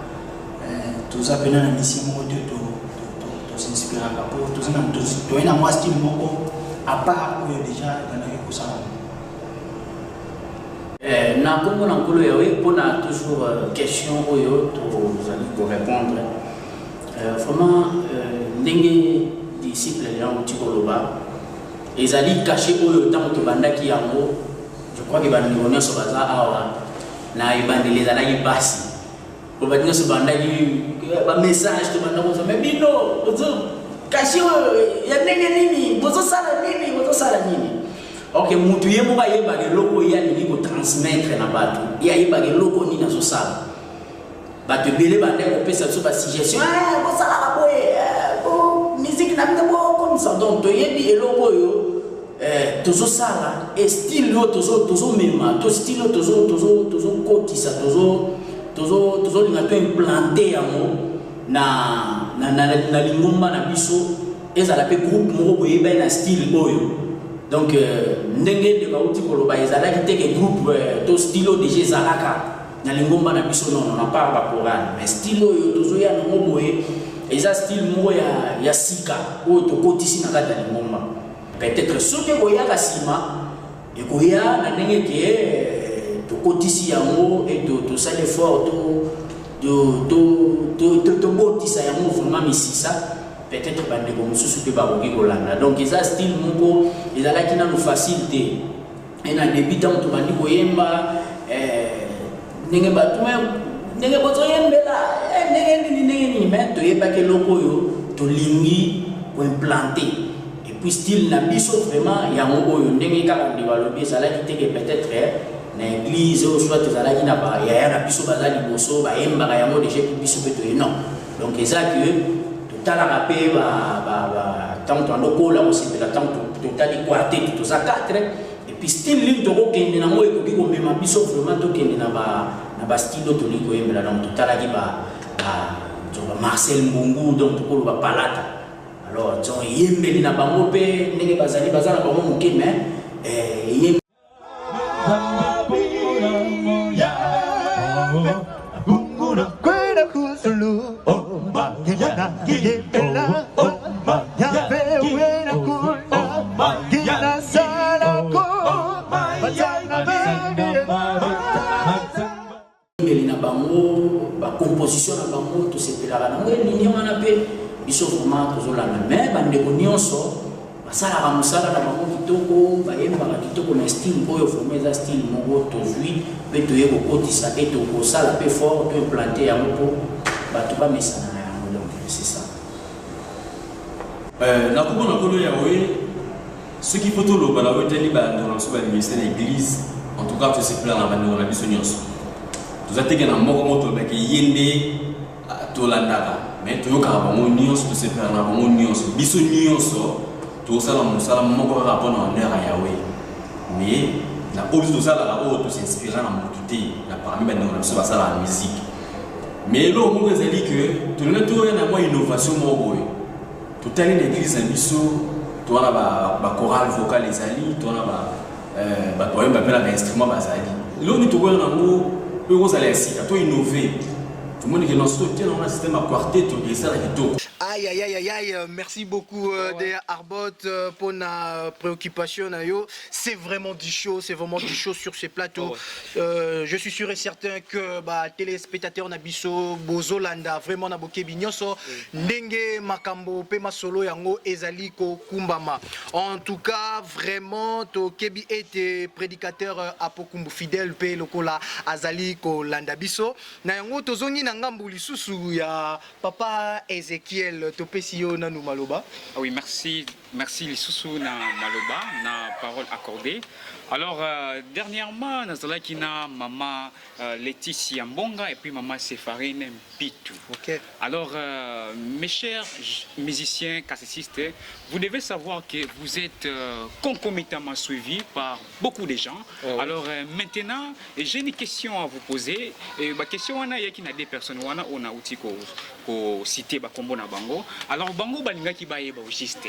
toza pena na mission moko to s'inspira ka po toza na to ina moi style moko à part oyo déjà dans la kosala na kongo na nkolo yawe pona toujours question oyo tozali ko répondre vraiment ndenge disciple ya utikoloba ezali caché oyo tango tobandaki yango je crois que bandeko nyonso baza awa na ebandeli ezalaki pasi po bato nyonso bandaki bamessage tobandako mais bino ozo caché oyo ya ndenge nini bozosala nini ok mutu ye moko ayebaka eloko ye alingi kotransmettre na bato ye ayebaka eloko nini azosala bato ebele bandaki kopesa biso basuggestion bosalaka boye musique na bino comme ça donc toyebi eloko yo tozo sala et style yo tozo mema to style tozo kotisa tozo linga to implanter yango na lingomba na biso ezala pe groupe moko boyeba na style oyo donc ndenge de bauti koloba ezala ki teke groupe to style déjà ezalaka na lingomba na biso non na pas ba programme mais style oyo tozo ya no boye eza style moko ya sika oyo to kotisi na kata lingomba peut-être soki koyaka sima ekoya na ndenge ke to kotisi yango et to sale fort to botisa yango vraiment misisa peut-être bandeko mosusu pe bakoki kolanda donc eza style moko ezalaki nano facile te na début ntango tobandi koyemba ndenge bozoyembela ndenge nini me toyebaki eloko oyo tolingi koimplante et puis style na biso vraiment yango oyo ndenge kaka nde balobi ezalaki teke peut-être na église oyo soit ezalaki na bayaya na biso baza liboso bayembaka yango déjà mpe biso mpe toye non donc eza ke totalaka mpe ntango toandokola kosepela ntango totali quartet toza 4 et puis style lini tokokende nango ekoki komema biso vraiment tokende na style oyo tolingi koyembela donc totalaki Marcel Mbungu donc tokoloba palata alors donc eyembeli na bango mpe ndenge baza na bango moke mais composition na bango to sepelaka nango elingi wana mpe biso vraiment tozolanda mais bandeko nyonso basalaka mosala na bango kitoko bayembaka kitoko na style oyo vraiment eza style moko tozwi mpe toye kokotisa e tokosala mpe fort to implante yango mpo bato bamesana na yango donc c'est ça nakobona kolo yawe soki mpo toloba na weteli bandeko na biso bauniversité na église en tout cas tosepelaka na bandeko na biso nyonso tozateke na moko moto bake yende tolandaka mais toyokaka bango nyonso tosepelaka na bango nyonso biso nyonso tosala mosala moko kaka mpona honneur ya yawe mais na oyo biso tosalaka oyo tosinspira na motu te na parmi bandeko na biso basalaka musique mais eloko moko ezali ke tolingi toya na mwa innovation moko boye totali na église na biso towana bachoral vocal ezali towana bato bayemba mpe na bainstrument bazali eloko nini tokoya nango pe ozala ya sika to innové tomoni ke nanso totia nango na système ya quartet togesala kitoko. Aïe, aïe, aïe, aïe, merci beaucoup de Arbot pour la préoccupation. C'est vraiment du show sur ce plateau. Je suis sûr et certain que téléspectateurs Nabiso, Bozolanda, vraiment Naboke Bignonso, Ndenge Makambo, Pema Solo Yango, Ezaliko Kumbama. En tout cas, vraiment, Tokebi était prédicateur Apokumbu fidèle, Pe Lokola, Azaliko Landabiso. Nayango Tozoni Nangambuli Susu, ya Papa Ezekiel. Ah oui, merci Lissousou na Maloba, na parole accordée. Alors, dernièrement, nous avons maman Laetitia Mbonga et puis maman Séfarine Mpitou. Okay. Alors, mes chers musiciens cassistes, vous devez savoir que vous êtes concomitamment suivis par beaucoup de gens. Oh. Alors, maintenant, j'ai une question à vous poser. Et ma question, il y a des personnes on a outil ko citer Bakombo na Bango. Alors, Bango Balinga qui baye ba juste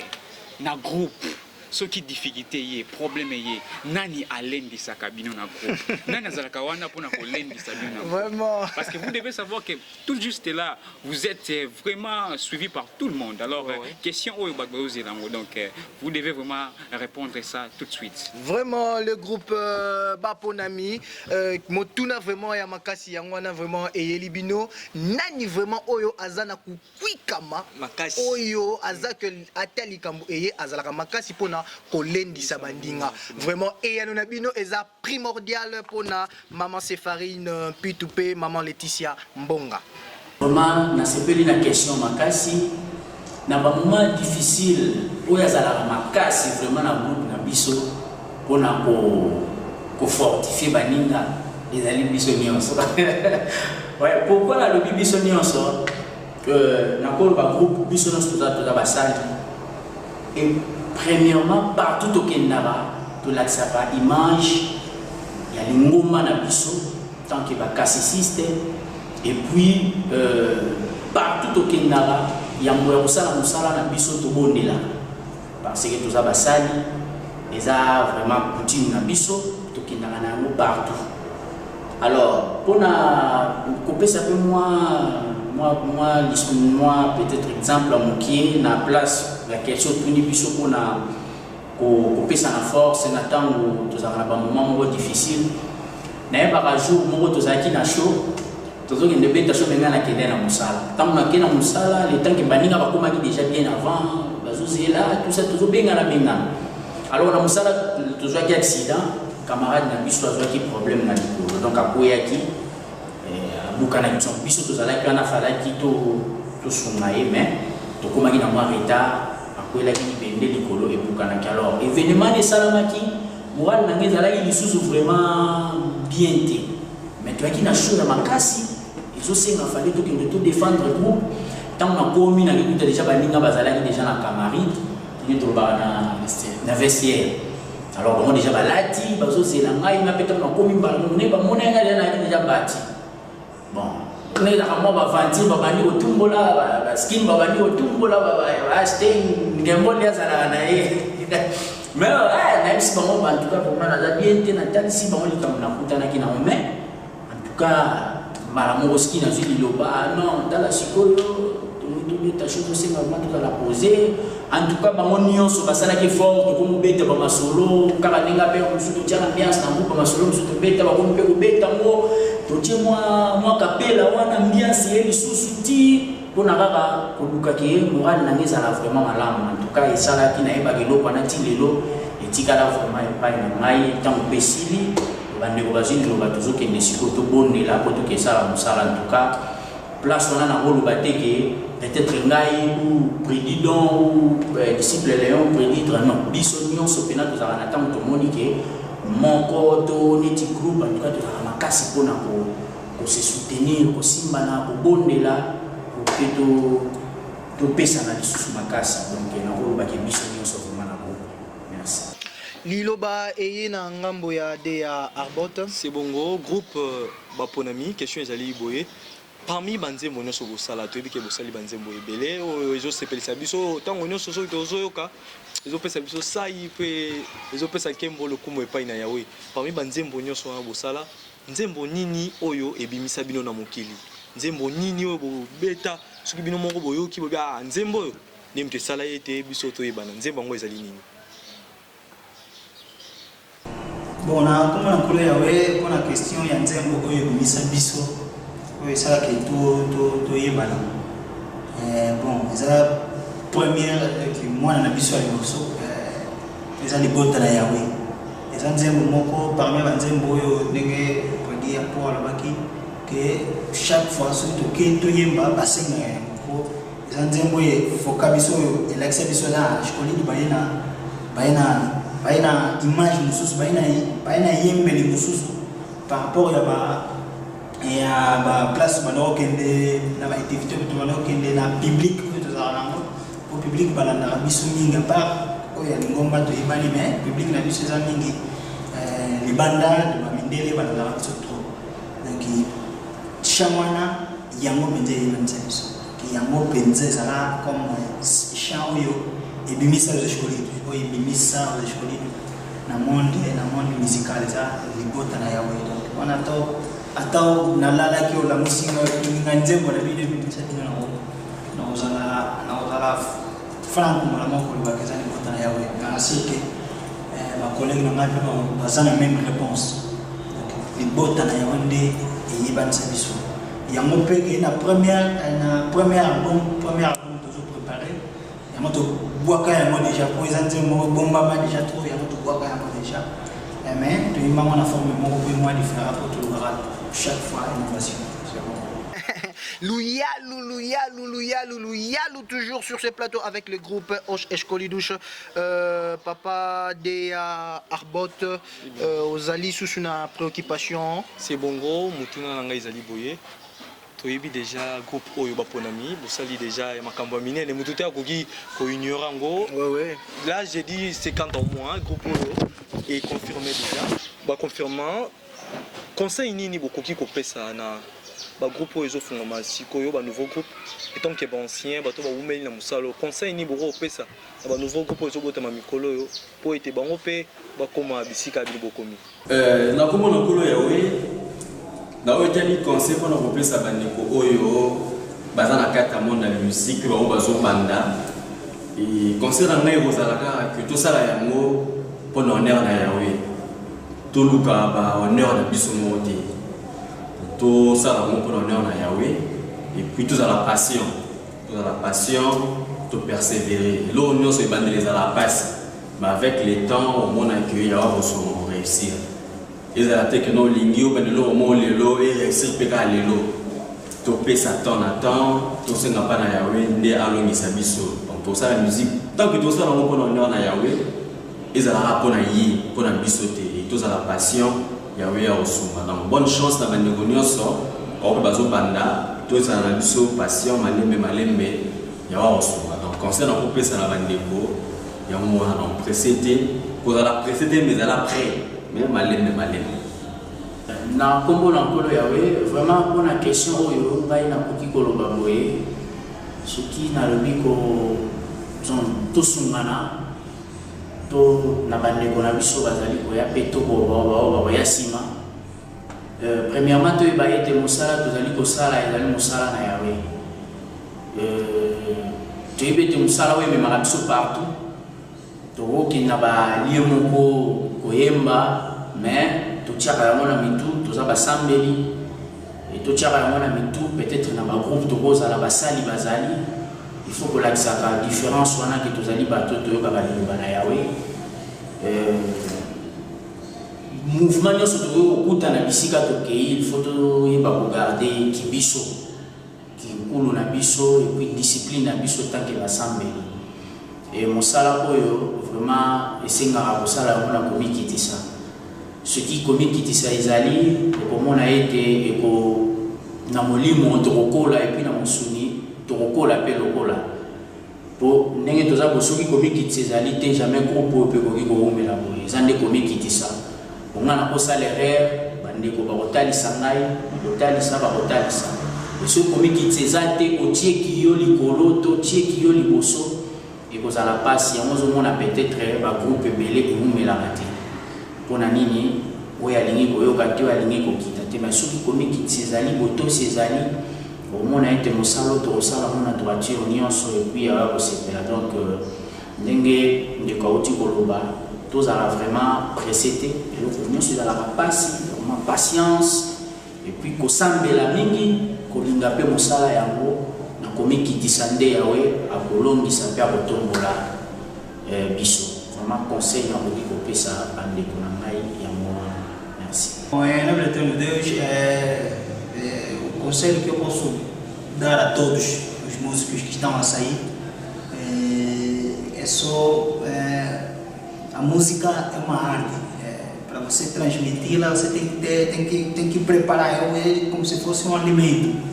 na groupe. Ce qui difficulté y est problème y nani alendi sa cabine na groupe nani azalaka wana pona ko lendi sa bino vraiment parce que vous devez savoir que tout juste là vous êtes vraiment suivi par tout le monde alors question au donc vous devez vraiment répondre ça tout de suite. Vraiment le groupe Baponami motuna vraiment ya makasi yangwana vraiment eyelibino nani vraiment oyo azana ku kwikama makasi oyo azaka atali kambo eye azalaka makasi pona kolendi sabandinga vraiment eyano na bino eza primordial pona maman Séfarine Pitupe maman Laetitia Mbonga. Vraiment na sepeli na question makasi na ba moment difficile oyo azalaka makasi vraiment na groupe na biso pona ko fortifier baninga ezali biso nyonso. Ouais, pourquoi la lobby biso nyonso nakolo ba groupe biso na studio to ba salle. Et premièrement partout au Kenya to l'accès image ya lingoma na biso tant que ba cassiste et puis partout au Kenya ya moya musala na biso to bondela parce que tout ça ba salle et ça vraiment continue na biso to Kenya na mo partout. Alors pour na couper ça peu moi peut-être exemple à mokier na place la question tuni biso pour na couper ça na force na temps où tous à un moment difficile na ba jour mo to zaki na show tozo kende beta show menga na kende na musala tant na kende na musala le temps que baninga bakoma ki déjà bien avant bazozi là tout ça tozo benga na benga alors na musala tozo ki accident camarade na biso tozo ki problème na likolo donc akoya ki bukana biso biso tozala kana fala ki to sunga mais to koma ki na mo retard akoela ki bende likolo et bukana ki alors événement de salamaki moi na ngezala ki lisusu vraiment bien té mais toi qui na show na makasi ils aussi na fallait to que défendre le groupe tant na komi na ki déjà baninga bazala ki déjà na camarade ni to ba na vestiaire alors on déjà balati bazo zela ngai na peta na komi ba ne ba mona nga na déjà bati bon on est là moi ba vanti ba bani otumbola ba skin ba bani otumbola ba stay ngembo ya zala na ye mais même si bon en tout cas pour moi na bien té na tali si bon li tam na kutana ki na mais en tout cas malamu ski na zili loba non dans la sikolo ta chose aussi normalement tout la poser en tout cas bango nyonso basala ki fort ko mo beta ba masolo kaka ninga pe ko sutu tia ambiance na groupe ba masolo sutu beta ba ko pe ko beta ngo to tie moi kapela wana ambiance ye lisusu ti pona kaka ko luka ke moral na ngeza la vraiment malamu en tout cas esala ki na eba geloko na ti lelo etikala vraiment pa na ngai tant pesili bande ko bazini lo batuzo ke nesiko to bonela ko to ke sala musala en tout cas place on a na rôle bateke peut-être ngai ou président ou disciple Léon préditre non biso nyonso pena to za na tant to monique moko to neti groupe en tout cas to za makasi pona ko se soutenir ko simba na ko bondela ko to pesa na lisusu makasi donc na rôle bateke biso nyonso vraiment na groupe merci Liloba eye na ngambo ya de ya Arbot c'est bongo groupe baponami question ezali boye parmi banzembo nyonso kosala toyebi ke bosali banzembo ebele oyo ezosepelisa biso ntango nyonso soki tozoyoka ezopesa biso sai mpe ezopesa nkembo lokumu epai na yawe parmi banzembo nyonso wana bosala nzembo nini oyo ebimisa bino na mokili nzembo nini oyo bobeta soki bino moko boyoki bobi nzembo oyo nde moto esala ye te biso toyebana nzembo yango ezali nini bon na koma na nkolo yawe mpona question ya nzembo oyo ebimisa biso oui, ça qui tout est bon. Ça première que moi on a vu sur les morceaux, les les bottes là Yahweh. Les anzembo moko parmi les anzembo yo ndenge pour dire pour la baki que chaque fois surtout que to yemba basenga moko les anzembo ye fokabiso yo elexa biso na shikoli baina image mususu baina yembele mususu par rapport ya ba et à place maintenant kende na activité maintenant kende na public to za nango au public balanda biso mingi part oya ngomba to ibali mais public na biso za mingi libanda de bamindele balanda biso trop donc chamwana yango benze yenza ki yango benze zala comme chant yo ebimisa les écoles o ebimisa les écoles na monde musical za libota na yawe donc on attend atau nalala ki ola musinga nganzembo na bide bitisa na uzala franco mala moko libakeza ni kota yawe na asike ma collègue na ngapi no bazana même réponse donc libota na yawe nde yiban sabiso yango peke na premier album toujours préparé yango to boaka yango déjà pour nzembo bomba ma déjà trop yango to boaka yango déjà mais to imama na forme moko pour moi différent pour tout le rap chaque fois innovation. Louyalou, toujours sur ce plateau avec le groupe Osh Eshkolidouche, papa de Arbot, aux Ali sous une préoccupation. C'est bongo, Moutuna Nanga Izali Boye. toyebi déjà groupe oyo baponami bosali déjà ya makambo minene mutu te akoki koignore yango. Là j'ai dit 50 ans moins groupe oyo et confirmé déjà baconfirmant conseil nini bokoki kopesa na groupe oyo ezofungama sikoyo nouveau groupe etant que ancien bato baumeli na mosalo conseil nini boko kopesa na nouveau groupe oyo ezobotama mikolo oyo po ete bango mpe bakoma bisika bili bokomi na komo na kolo yawe na oyo tali conseil mpona kopesa bandeko oyo baza na kati ya monde na musique bango bazobanda conseil na ngai ekozalaka ke tosala yango mpona honneur na yawe toluka bahonneur na biso moko te tosala yango mpona honneur na yawe et puis tozala patient topersévérer eloko nyonso ebandeli ezala mpasi mais avec le temps omonaki yawa koso réussir ezala te ke no olingi obanda eloko mo lelo eréussir mpe kaka lelo topesa temps na temps tosenga mpa na yawe nde alongisa biso donc tosala musique tant que tosala yango mpona honneur na yawe ezalaka mpona ye mpona biso te tozala patient yawe ya kosunga donc bonne chance na bandeko nyonso oyo bazobanda tozala na biso patient malembe yawa kosunga donc conseil nakopesa na bandeko yango wana donc pressé te kozala pressé te mais ezala prêt mais malembe na kombo na nkolo yawe vraiment mpona question oyo ngai nakoki koloba boye soki nalobi tosungana to na bandeko na biso bazali koya mpe to bakoya nsima premièrement toyeba ete mosala tozali kosala ezali mosala na yawe toyebi ete mosala oyo ememaka biso partout tokokende na balie moko koyemba mais totiaka yango na mitu toza basambeli totiaka yango na mitu peut-être na bagroupe tokozala basali bazali il faut kolakisaka différence wana ke tozali bato toyokaka liloba na yawe mouvement nyonso tokoki kokuta na bisika tokei il faut toyeba kogarde kibiso kinkulu na biso et puis discipline na biso tanke basambeli mosala oyo vraiment esengaka kosala yango na komikitisa soki komikitisa ezali okomona ete na molimo tokokola et puis na mosuni tokokola mpe lokola po ndenge toza kosoki komikitisa ezali te jamais groupe oyo mpe koki koumela boye eza nde komikitisa ongana kosala erreur bandeko bakotalisa ngai bakotalisa soki komikitisa eza te otieki yo likolo to otieki yo liboso ekozala mpasi yango ozomona peut-être bagroupe ebele eumelaka te mpona nini oyo alingi koyoka te oyo alingi kokita te mais soki komikitisa ezali botosi ezali omona ete mosala oyo tokosala mona droiture nyonso epuis yawa kosepela donc ndenge ndeko auti koloba tozala vraiment pressé te eloko nyonso ezalaka mpasi vraiment patience epuis kosambela mingi kolinga mpe mosala yango na komikitisa nde yawe akolongisa mpe akotombola biso vraiment conseil nakoki kopesa bandeko na ngai yango wana merci. Em nome do Eterno Deus, o conselho que eu posso dar a todos os músicos que estão a sair é só a música é uma arte. Para você transmiti-la, você tem que preparar ele como se fosse um alimento.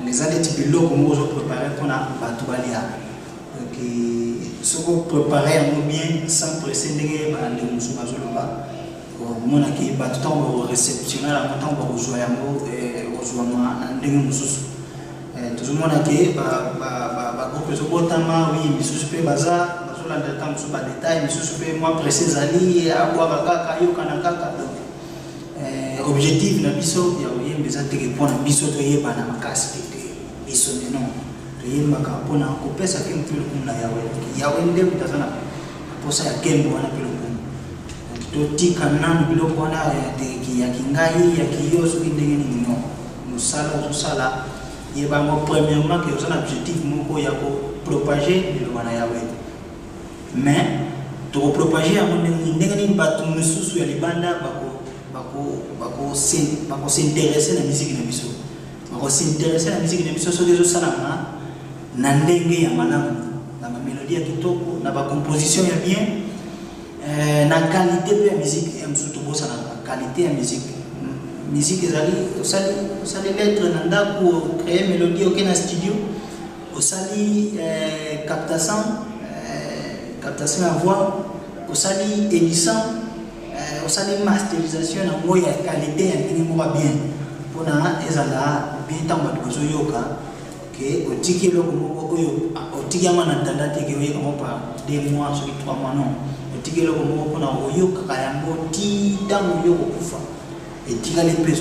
Les années de bilo como eu preparei para batubalia, porque se eu preparer muito bem, sem pressionar para ali no subazuluba, o mundo aqui batutão recepcionar, batutão para o joiamo, o joiamo andando no sus. Todo mundo aqui ba grupo eu botar mal e me suspe bazar, bazula de campo sobre detalhe, me suspe uma precisa ali, a água vaca caiu canacaka. Objetivo na biso ya o yembe za teke pona biso to yeba na makasi biso de non to yemba ka pona ko pesa ke mpilo kumna yawe nde kutazana posa ya kembo wana pilo kum to tika nanu pilo kona de ki ya kingai ya kiyoso kindenge ni no musala yeba mo premièrement que osana objectif moko ya ko propager le wana yawe mais to propager amu ndenge ni batu mususu ya libanda bako se intéresser na musique na biso bako se intéresser na musique na biso so dezo sana na ndenge ya malamu na mélodie ya kitoko na ba composition ya bien na qualité de musique ya msuto bosa na qualité ya musique musique osali lettre na ndako créer mélodie oke na studio osali captation à voix osali édition osali masterisation na ngo ya qualité ya ndenge moko bien mpona ezala bien ntango bato bazoyoka ke otiki eloko moko oyo otiki yango na ntanda te ke oyeka ngo par 2 mois soki 3 mois non otiki eloko moko mpona oyokaka yango ti ntango yo kokufa etikali mpe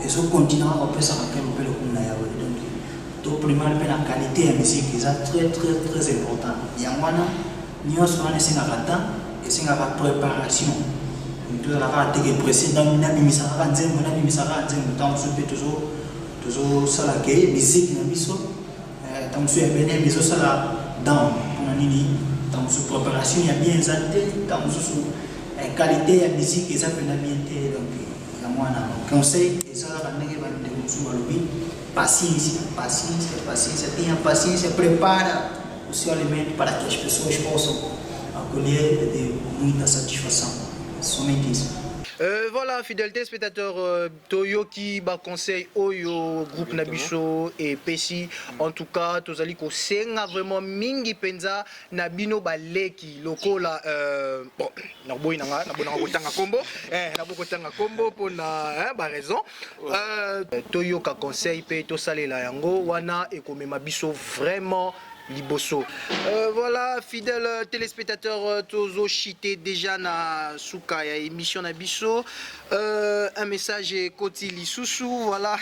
ezokontinua kopesaka mpe mopele komu na yawe donc to primary mpe na qualité ya musique eza très important yango wana nyonso wana esengaka temps esengaka préparation tozalaka teke presse nabimisaka kaka nzembo ntango mosusu mpe tozosala ke musique na biso ntango mosusu ya bene bizosala down mpona nini ntango mosusu préparation ya bien eza te ntango mosusu qualité ya musique eza mpena bien te donc yango wana conseil ezalaka ndenge bandeko mosusu balobi paciência, tenha paciência, prepara o seu alimento para que as pessoas possam acolher de muita satisfação. Somente isso. Voilà, fidèles téléspectateurs, Toyoki, conseil Oyo, groupe Nabiso et Pessi. En tout cas, Tozali ko senga vraiment mingi penza Nabino baleki loko la bon, naboy nanga kotanga combo, kotanga combo pour na ba raison. Toyoka conseil pe to salela yango wana e komema biso vraiment Liboso. Voilà, fidèles téléspectateurs, Tozo Chité déjà na Souka ya émission na Bisso. Un message Koti Lisusu, voilà.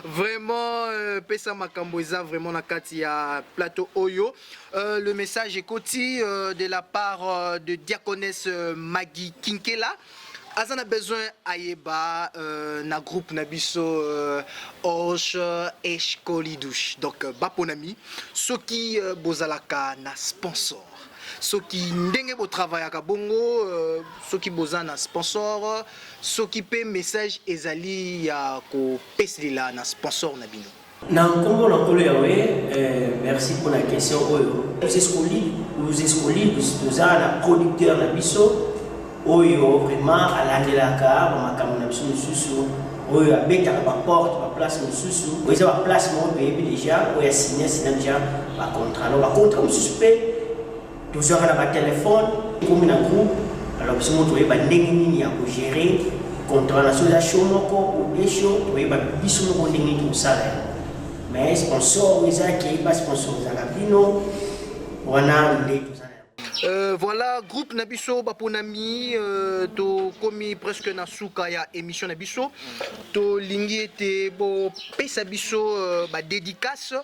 Vraiment, Pesa Makamboza, vraiment na kati ya plateau Oyo. Le message est Koti de la part de Diaconesse Maggie Kinkela. Azana besoin ayeba na groupe nabiso Osh Eshkolidouche. Donc baponami soki bozalaka na sponsor. Soki ndenge bo travaillaka bongo soki bozana sponsor soki pe message ezali ya ko pesila na sponsor na bino. Na kombo na kolo yawe merci pour la question oyo. Vous escolides nous a producteur na biso oyo vraiment alandelaka bamakambo na biso mosusu oyo abetaka baporte baplace mosusu oyo eza baplace moko toyebi déjà oyo asine déjà bacontrat no bacontrat mosusu mpe tozwaka na batelefone komi na groupe alors biso mo toyeba ndenge nini ya kogere contrat na so eza show moko ou de show toyeba biso moko ndenge nini tokosala mais sponsor oyo ezaki basponsorizaka bino wana nde Voilà, groupe Nabiso Baponami, to komi presque na souka ya émission Nabiso, to lingi te bo pesa biso ba dédicace,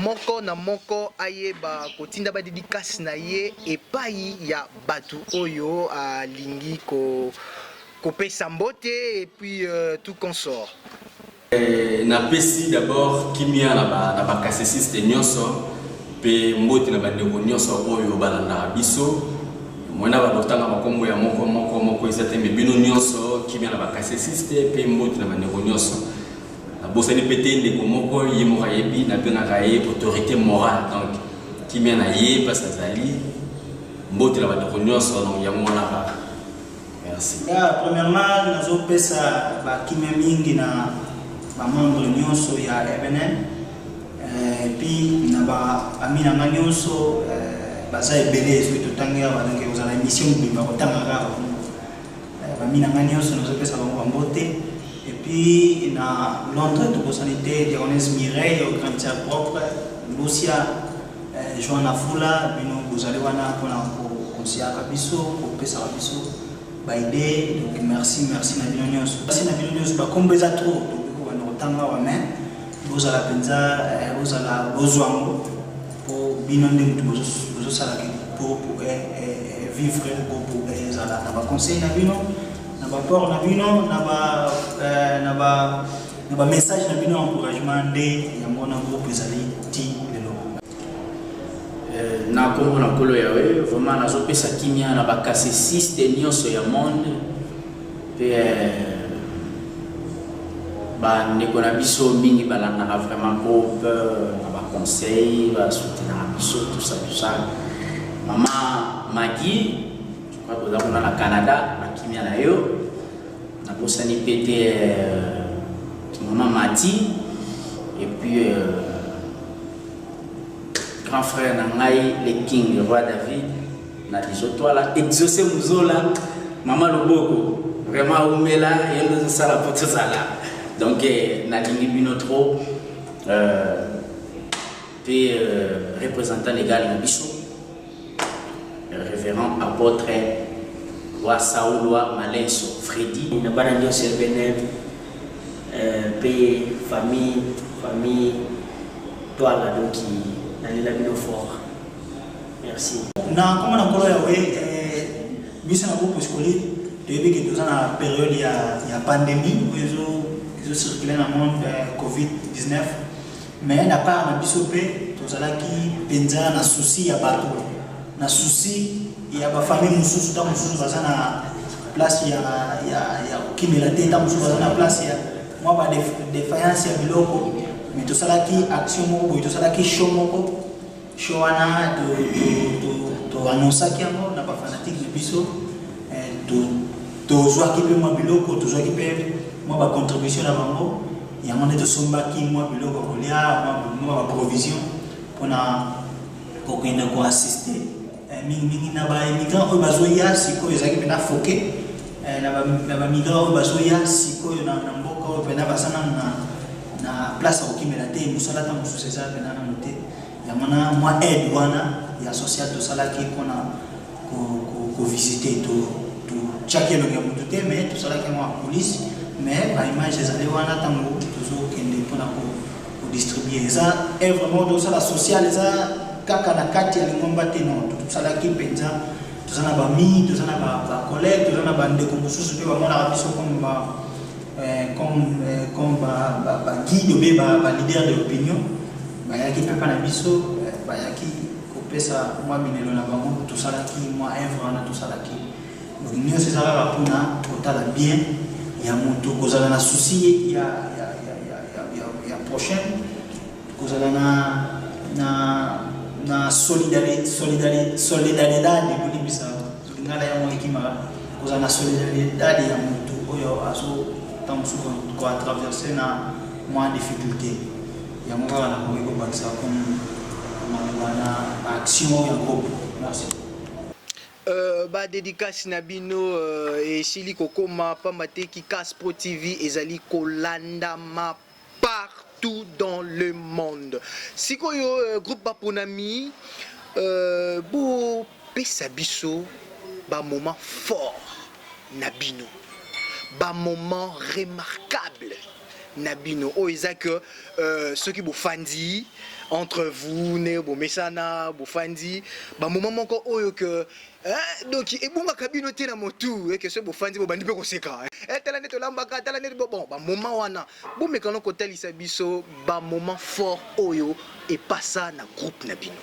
moko na moko aye ba kotinda ba dédicace na ye epai ya batu oyo a lingi ko pesa mbote et puis tout consort. Na pesi d'abord kimia na ba kasesiste nyonso. Pe mbote na bandeko nyonso oyo balanda biso mwana balotanga makombo ya moko ezate me bino nyonso kimia na bakasesiste pe mbote na bandeko nyonso na bosani pete ndeko moko ye moko yebi na pe na kaye autorité morale donc kimia na ye parce azali mbote na bandeko nyonso donc ya mwana ba merci. Premièrement nazo pesa ba kimia mingi na ba membre nyonso ya EBN. Et puis na ba amina nganyonso baza ebele soki totangira banake ozala émission bimba kotanga kaka ba amina nganyonso nazopesa bango bambote et puis na Londres tokosanite Diaconesse Mireille au grand théâtre propre Lucia Joanna Fula bino bozali wana mpona konsiaka biso kopesaka biso baide donc merci na bino nyonso bakombo eza trop tokokobana kotanga wame bozala penza bozala bozwango po bino ndenge bozosala pour vivre pour ezala na ba conseil na bino na ba port na bino na ba message na bino encouragement nde yango na groupe ezali ti lelo na kombo na kolo yawe vraiment nazopesa kimia na bakasesiste nyonso ya monde pe bandeko na biso mingi balandaka vraiment groupe na baconseil basoutenaka biso tout ça Maman Maggie je crois que toza kuna na Canada na kimia na yo Nabosani pété maman Mati et puis grand frère Nangai, le king, le roi David, na toi là, exaucé Mouzola, maman Loboko, vraiment Oumela, et nous ça la porte ça là. Donc, na lingi binotro, puis représentant légal Nabiso, révérend apôtre Wa Saouloa Malenso, Freddy. Na banandio servenem, puis famille, toi là donc la fort. Merci. Na comme on a dit, bisa na groupe scolaire, depuis que nous avons une période il y a pandémie, ils ont circulé dans le monde Covid-19, mais na part na bisopé, tous ala qui penza na souci ya bato, na souci ya ba famille mususu ta mususu baza na place ya kimela teta mususu baza na place ya moi ba défaillance ya biloko. Mais tout ça là qui action moko, tout ça là qui show moko, show wana to annoncer qui na ba fanatique de biso, to joie qui peut moi biloko, to joie qui peut moi ba contribution na bango, ya mone to somba qui moi biloko kolia, moi ba provision pour kenda ko assister. Mingi na ba immigrant o bazoya siko ezaki pena foke, na ba migrant o bazoya siko na mboka o pena basana na place au Kimelate, musala ta mususu ça pena na moté. Ya mana moi aide wana ya social to sala ki kona ko visiter to chakelo ya mututé mais to sala ki moi police mais ba image ezali wana tango toujours kende pona ko distribuer ça est vraiment do sala social ça kaka na kati ya lingomba te non to sala ki penza to sana ba mi to sana ba collègue to sana ba ndeko mususu pe ba mona biso comme guide ou leader de l'opinion, qui peut pas biso, qui coupe ça, moi minelo na bango, tout ça là qui moi œuvre na tout ça là qui. Donc nous c'est ça là pour na total bien, il y a mon tout cause na souci, il y a prochaine cause na solidarité de bisa. Ngala ya mo ikima cause na solidarité ya mon tout oyo aso tant souvent quoi traverser na moins difficulté ya mo na ko ko baksa comme na action ya groupe. Merci. Ba dédicace na bino et sili kokoma pamate ki Caspro TV ezali kolanda ma partout dans le monde. Sikoyo groupe Baponami bo pesa biso ba moment fort na bino. Ba moment remarquable Nabino o ezak ceux qui bofandi entre vous ne bo mesana bofandi ba moment moko oyo que donc et bonga kabino te na motu et que ce bofandi bo bandi pe ko seka tala net lambaka tala net bon ba moment wana bo mekano ko talisa biso ba moment fort oyo et pas ça na groupe Nabino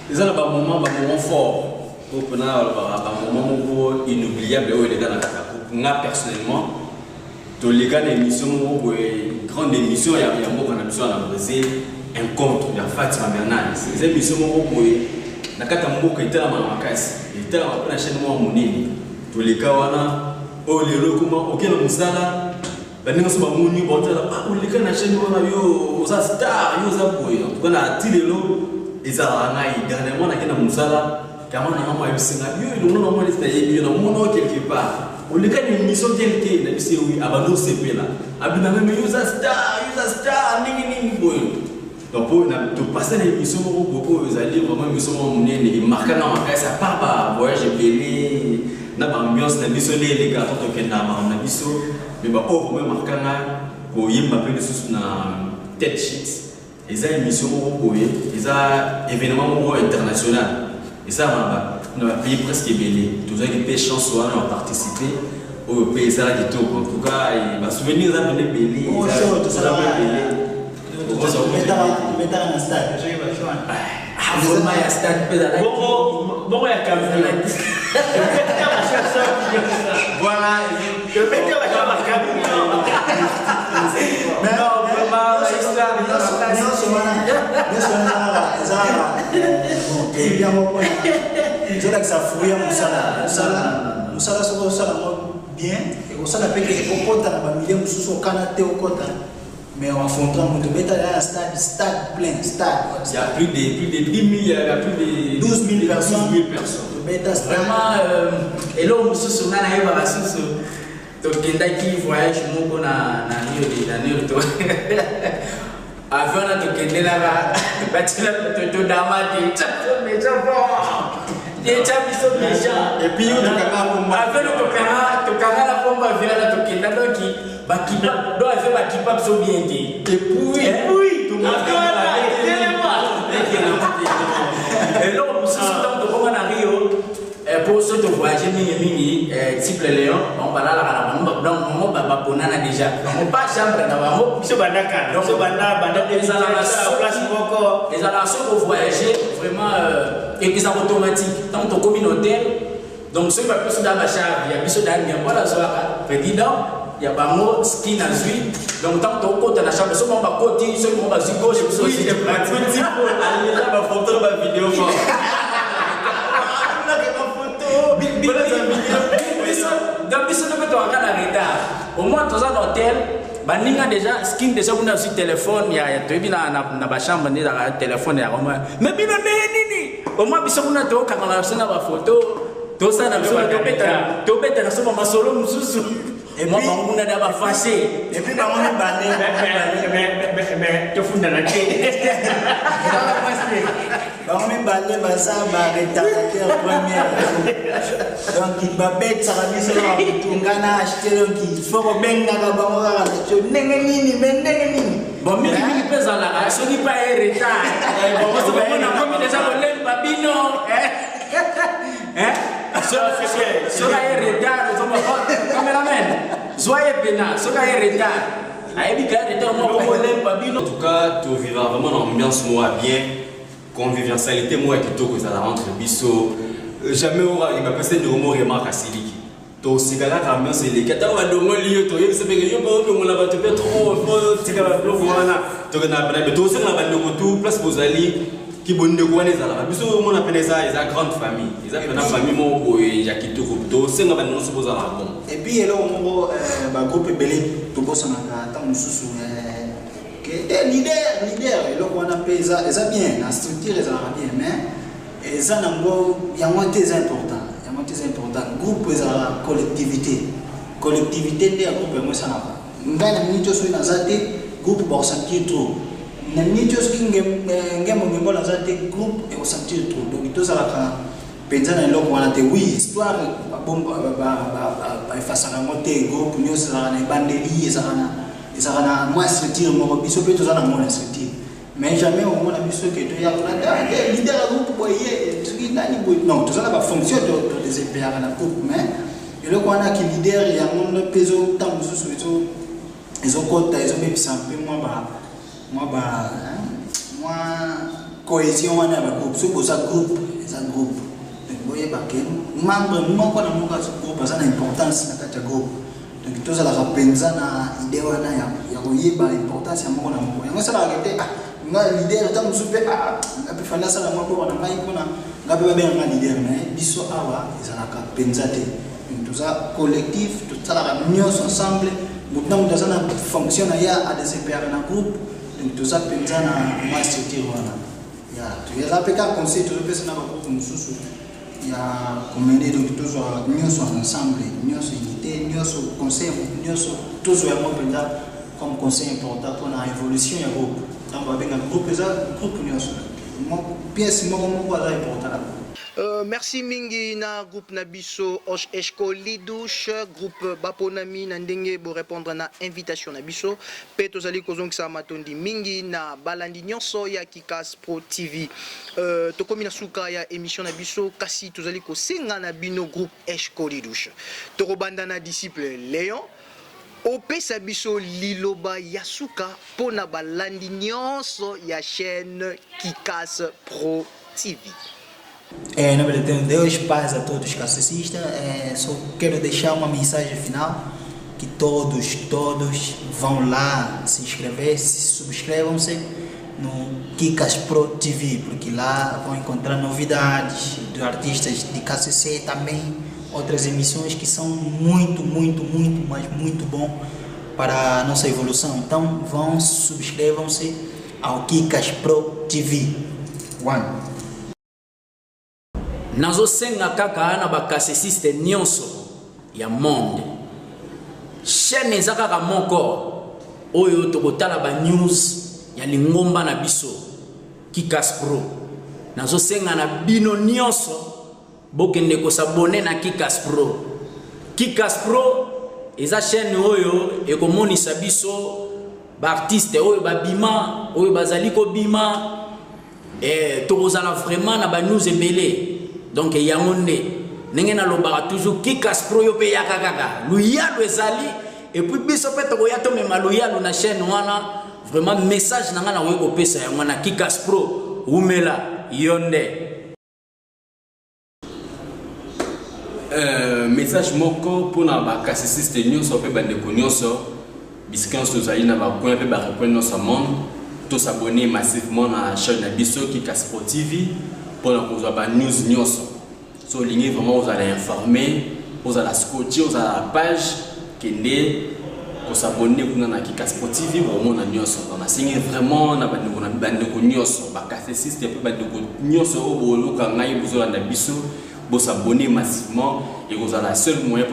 ezala ba moment fort pour na ba moment moko inoubliable oyo les dans la nga personnellement to les gars d'émission une grande émission il y a moi qu'on a besoin d'embrasser un compte de Fatima Bernard ces émissions moi na kata mboka itala makasi itala na chaîne moi monini to les gars wana o lelo kuma okena musala baninga so bamuni botala o les gars na chaîne wana yo za star yo za boyo kana tilelo ezala ngai dernièrement na kena musala kama na mama yabisinga yo ilo na mama lista yebi na mono quelque part on les gars une mission quelque na bisi oui abando sepela abina même user star nini boyo donc pour na to passer les missions beaucoup ils allaient vraiment mission monene et marquant na makasi à part ba voyage belé na ba ambiance na biso les gars to kenda na biso mais ba oh vraiment marquant na ko yimba pe sous na tête sheet et ça émission beaucoup et ça événement international et ça on a payé presque belé tous ceux qui paient chance on a participé au pays ça du tout en tout cas il va souvenir ça de belé tout ça belé mettre un stade je vais jouer vraiment il y a stade pédale bon il y a quand même voilà je vais mettre la caméra mais non vraiment la histoire je vais ça fouiller musala soko sala bien et on s'appelle que au kota na million sous canate au kota mais on affrontera mon beta là stade plein stade il y a plus de 10 000 il y a plus de 12 000 personnes beta vraiment et là on se souvient na eba basusu to kenda ki voyage moko na Rio de Janeiro to avion na to kende la batila to damati chapo mais chapo déjà biso déjà et puis on to kanga la pomba vient to kenda donc bakipa do ave bakipa so bien dit et puis tout et là on se soutient de comment na Rio pour ceux qui voyager mini type Léon on va là la donc on va bonana déjà on pas chambre na bango biso bandaka donc banda les installations pour voyager vraiment et qui sont automatiques tant que communautaire donc ceux qui peuvent se dans la chambre il y a biso dans bien voilà soir président il y a bango ski na zui donc tant que côté la chambre ceux qui vont côté ceux qui vont à gauche biso aussi petit pour aller là ma photo ma vidéo au moins dans un hôtel baninga déjà skin déjà on a aussi téléphone il y a tu na ba chambre ni la téléphone ya moi mais bino nini au moins biso kuna to quand on a reçu na ba photo to ça na biso to beta na soma masolo mususu et moi on a d'abord fâché et puis on est bandé mais tu fous dans la tête on est bandé basa ba retardateur première donc il va bête ça va biso ngana acheter donc il faut benga ba bango la ndenge nini bon mimi pesa la soni pas retard bon ça va na comme déjà on l'aime babino soka ye retard cameraman soyez pena soka ye retard ayebi ka retard moko molem babino en tout cas tu vivras vraiment dans l'ambiance moi bien convivialité moi kitoko ça entre biso jamais aura il m'a passé de mot remarque à Siliki to sigala ka ambiance les kata wa dongo liyo to yebise be yo ba dongo la ba te trop tigala bloc wana to na ba to se na ba dongo tout place bozali qui bonne de quoi les ala biso mon appelle ça ils a grande famille ils a une famille mon boy ya kitoko to se na ba no se bozala bon et puis là on ba groupe belé to bossa na ta mususu que des leaders et là on appelle ça bien la structure est bien mais et ça nango ya moi très important groupe est la collectivité de groupe moi ça na ngana minito so na zate groupe ba sentir trop na minito so ngemo ngemo na zate groupe et on sentir trop donc tout ça la penza na loko wana te oui histoire ba bomba ba face à la montée groupe nous ça na bandeli ça na moi structure mo biso pe to ça na mo structure mais jamais au moins la biso que to ya na leader groupe boyer non tout ça va fonctionner de désempeñar la coupe mais et le quoi na qui leader ya mon peso tant mususu beto ils ont compte ils ont même sample moi cohésion wana ba groupe so boza groupe donc boye ba ke membre moko na moko so groupe ça na importance na kata groupe donc tout ça la rapenza na idée wana ya koyeba importance ya moko na moko yango ça la regretter nga leader tant mususu pe fanda ça na moko na ngai kuna ngabe ba benga leader mais biso awa ezalaka penza te tout ça collectif tout ça la réunion ensemble maintenant tout ça na fonction ya à désempeñar na groupe donc tout ça penza na moi structure wana ya tu es rappelé qu'un conseil tout le personne na groupe mususu ya commander donc tout ça union ensemble union unité union conseil union tout ça ya moi penza comme conseil important pour la évolution ya groupe donc ba benga groupe ça groupe union pièce moko ala important. Merci mingi na groupe Nabiso Eshko Lidouche groupe Baponami na ndenge bo répondre na invitation Nabiso pe tozali kozongisa matondi mingi na balandi nyonso ya Kikas Pro TV tokomi na suka ya émission Nabiso kasi tozali kosenga na bino groupe Eshko Lidouche torobanda na disciple Léon opesa biso liloba yasuka pona balandi nyonso ya chaîne Kikas Pro TV. Na verdade, Deus paz a todos os cassistas. Só quero deixar uma mensagem final que todos vão lá se inscrever, subscrevam-se no Kikas Pro TV, porque lá vão encontrar novidades de artistas de KCC também, outras emissões que são muito bom para a nossa evolução. Então subscrevam-se ao Kikas Pro TV. nazosenga kaka na bakasesiste nyonso ya monde chaîne eza kaka moko oyo tokotala ba news ya lingomba na biso Kikas Pro. Nazosenga na bino nyonso bokende kosabone na Kikas Pro. Kikas Pro eza chaîne oyo ekomonisa biso ba artiste oyo babima oyo bazali kobima tokozala vraiment na ba news ebele. Donc yango nde ndenge nalobaka toujours Kikas Pro yo pe yaka kaka luyalu ezali et puis biso pe tokoya tomema luyalu na chaîne wana vraiment message nanga na oyo kopesa yango na Kikas Pro umela yonde. Message moko pour na bakasisiste nyonso pe bandeko nyonso bisika nyonso tozali na bakoin pe barepoint nyonso monde to s'abonner massivement na chaîne na biso Kikas Pro TV pour la cause ba news nyonso. So ligne vraiment vous allez informer, vous allez scotcher, vous allez la page kende pour s'abonner pour na Kikas Pro TV pour mon nyonso. On a signé vraiment na bandeko nyonso bakasisiste pe bandeko nyonso obolo ka ngai bozala na biso. Pour s'abonner massivement et vous avez le seul moyen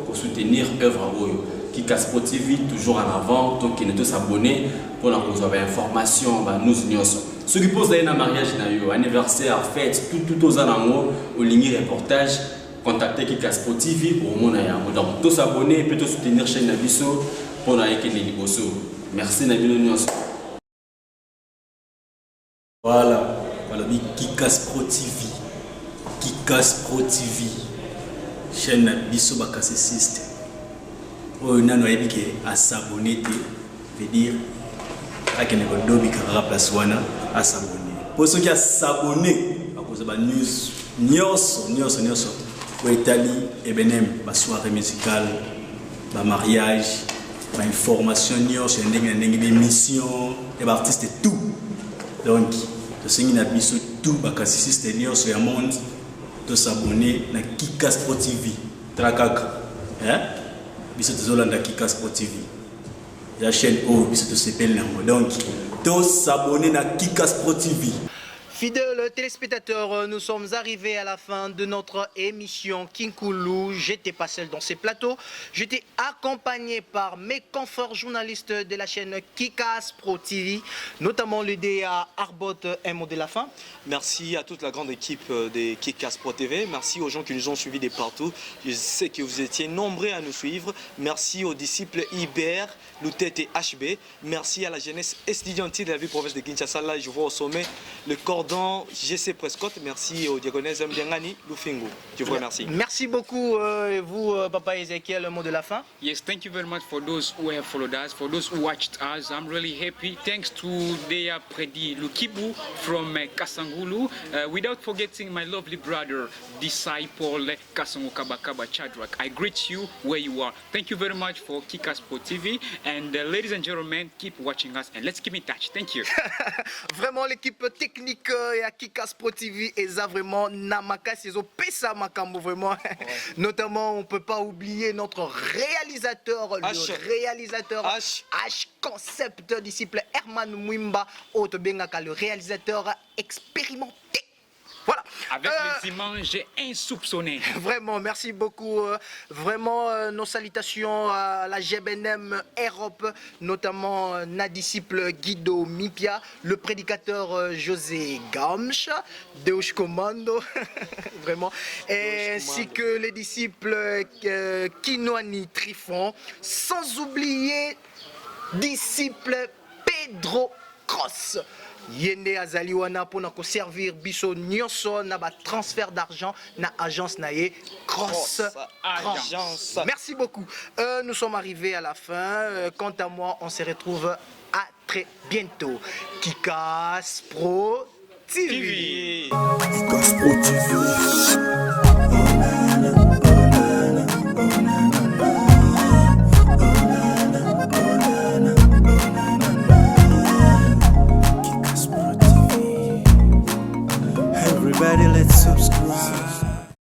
pour soutenir l'œuvre Oyo. Kikas Pro TV toujours en avant, donc qui ne tous s'abonner pour vous avoir information, nous ignorons. Ceux qui posent un mariage, anniversaire, fête, tout aux alentours, au ligne reportage, contactez Kikas Pro TV pour mon ayam. Donc tous s'abonner et plutôt soutenir chaîne Nabiso pour la Bosso. Merci Nabino. Voilà, Kikas Pro TV. Kikas Pro TV, chaîne biso bakasesiste. Oyo nano yebike à s'abonner veut dire akene ko dobi kara place wana à s'abonner. Pour ceux qui a s'abonner à cause ba news nyonso au Italie et benem ba soirée musicale, ba mariage, ba information nyonso ndenge d'émission et ba artiste tout. Donc to singi na biso tout bakasesiste nyonso ya monde. De s'abonner à Kikas Pro TV. Trakaka. Biso tozolanda Kikas Pro TV. La chaîne O, biso to s'appelle nango. Donc, de s'abonner à Kikas Pro TV. Fidèles téléspectateurs, nous sommes arrivés à la fin de notre émission Kinkulu. J'étais pas seul dans ces plateaux. J'étais accompagné par mes confrères journalistes de la chaîne Kikas Pro TV, notamment le DA Arbot, un mot de la fin. Merci à toute la grande équipe de Kikas Pro TV. Merci aux gens qui nous ont suivis de partout. Je sais que vous étiez nombreux à nous suivre. Merci aux disciples IBR, Loutet et HB. Merci à la jeunesse estudiantine de la ville province de Kinshasa. Là, je vois au sommet le cordon GC Prescott. Merci au diaconesse Mdiangani Lufingu. Je vous remercie. Merci beaucoup, et vous, Papa Ezekiel, le mot de la fin. Yes, thank you very much for those who have followed us, for those who watched us. I'm really happy. Thanks to Dea Predi Lukibu from Kasangulu. Without forgetting my lovely brother, disciple Kasango Kabakaba Chadrak. I greet you where you are. Thank you very much for Kikas Pro TV. And ladies and gentlemen, keep watching us and let's keep in touch. Thank you. Vraiment, l'équipe technique à Kikas Pro TV est vraiment Namakas, ils ont pesa makambo vraiment. Notamment, on ne peut pas oublier notre réalisateur, le réalisateur H Concept, disciple Herman Mwimba, Otobengaka, le réalisateur expérimenté. Voilà. Avec les images insoupçonnées. Vraiment, merci beaucoup. Vraiment, nos salutations à la GBNM Europe, notamment na disciple Guido Mipia, le prédicateur José Gamsch, Deus Commando, vraiment, ainsi que les disciples Kinoani Trifon, sans oublier disciple Pedro Cross. Yende azali wana pona ko servir biso nyonso na ba transfert d'argent na agence naie Cross Agence. Merci beaucoup. Nous sommes arrivés à la fin. Quant à moi, on se retrouve à très bientôt. Kikas Pro TV. Kikas Pro TV. Everybody, let's subscribe.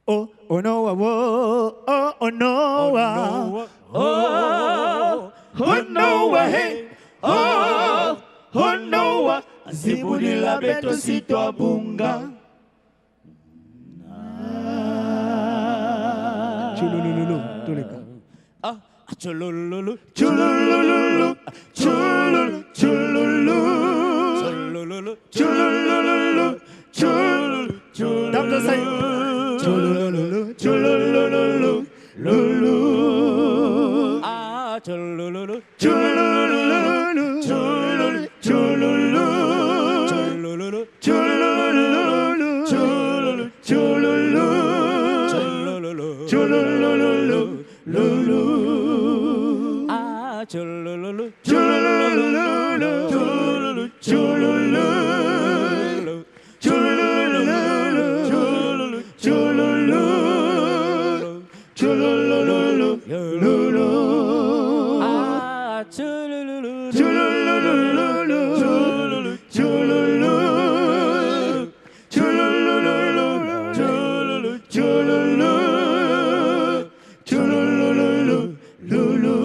Oh. oh no, oh, oh, oh no, oh, oh no, hey, oh no, zibulila beto sito abunga. Chulululu, tuleka. Chulululu, chulululu, chulululu, chulululu, chulululu, chulululu, chulululu. Dr. Say, chulululu, chulululu, lulu. Ah, chulululu, chulululu, chulululu, chulululu, chulululu, chulululu, chulululu, chulululu, chulululu, lulu. Ah, chulululu, chulululu, chulululu, chulululu, chulululu, chulululu, chulululu, lulu. Ah, chulululu, chulululu, chulululu, chulululu, chulululu, chulululu, chulululu, lulu.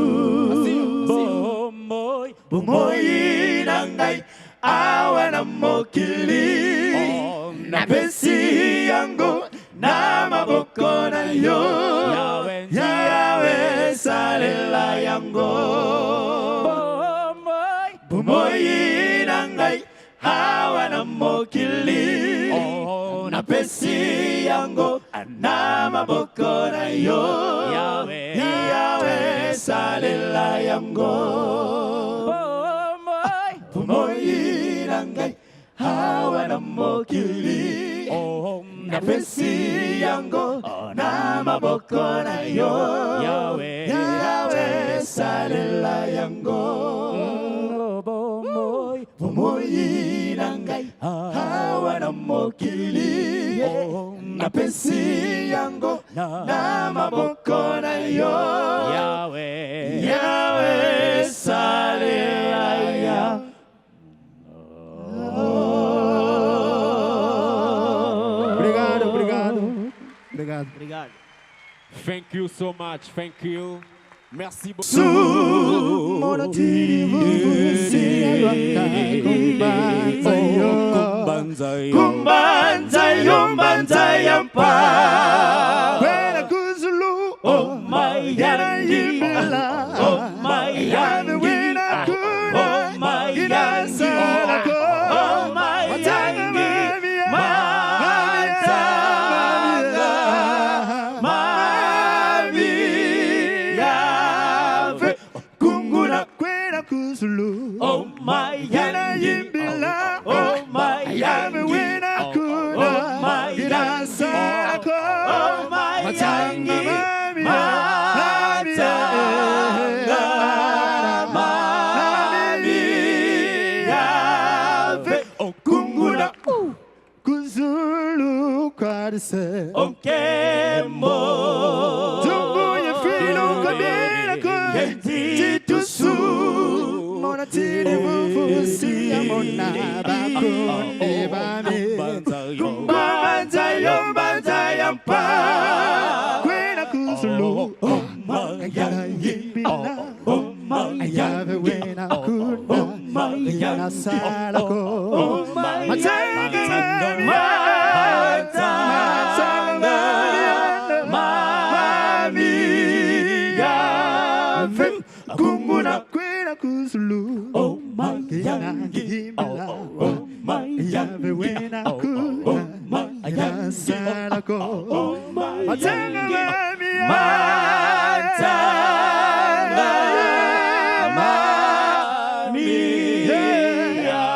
Bomoy nangai awana mokili na besi yango na maboko na yo Yawe salela yango. Bomoy nangai awana mokili na besi yango na maboko na yo Yawe salela yango. Bomoy nangai hawana mokili na besi yango na maboko na yo Yawe salela yango. Bomoy nangai hawana mokili na besi yango na maboko na yo Yawe salela yango. Obrigado. Thank you so much. Thank you. Merci beaucoup. Oh my God, oh my God, oh my oh my yana yimbila, oh my yana wina kuna, oh my yana sako, oh my yangi matanga, mami yave, oh kunguna, kuzulu kwarse, okemo, tumbu ya fino kadena kwenye tusu. Tiri vuvusi amona bakunde bami kumbanza yombanza yampa kwena kusulu oh magana yimbila oh magana wena kuna magana salako oh magana matanga mami yave kumuna Kuzulu, oh my yangi, oh my yave wena kuna, oh my yasalako, oh my yangi, matanga, mami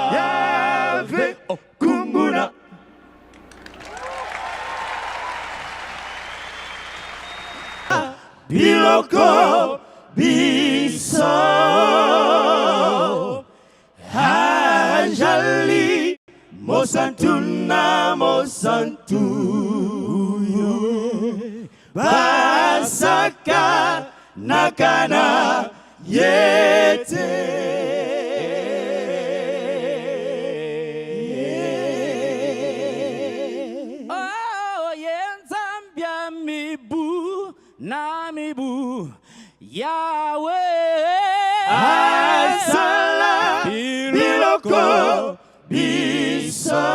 yave, oh kumbuna. Biloko biso hajali mosantuna mosantu basaka nakana yete oh yenzambia mi Namibu, Yahweh, Asala, Biloko, Biso,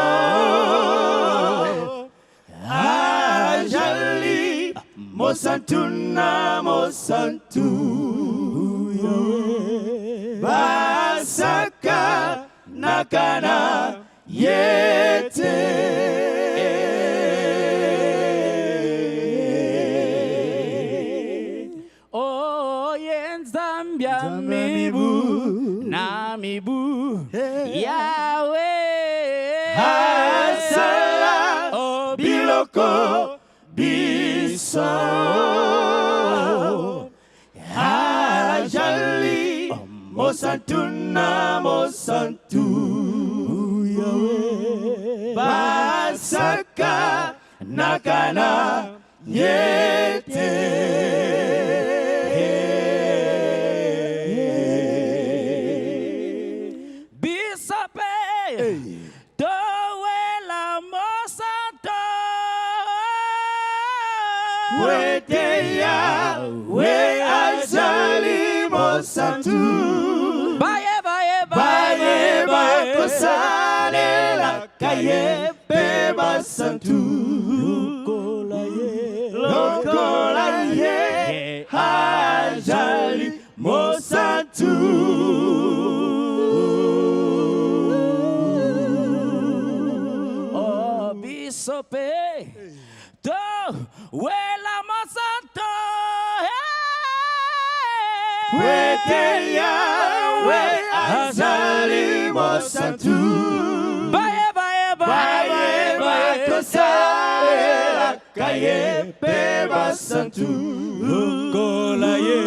Ajali, Mosantuna, Mosantu, Basaka, Nakana, Yete. Namibu, Namibu, Yahweh, Asala, Biloko, Biso, Ajali, Mosantuna, Mosantu, Yahweh, Basaka, Nakana, Yete. We azali mosantu baye baye baye bakosane la kaye pe basantu lokola ye azali mosantu oh bisope to wela mosanto Weteya we azali mosantu baye baye baye baye kosale la kaye pe basantu lokola ye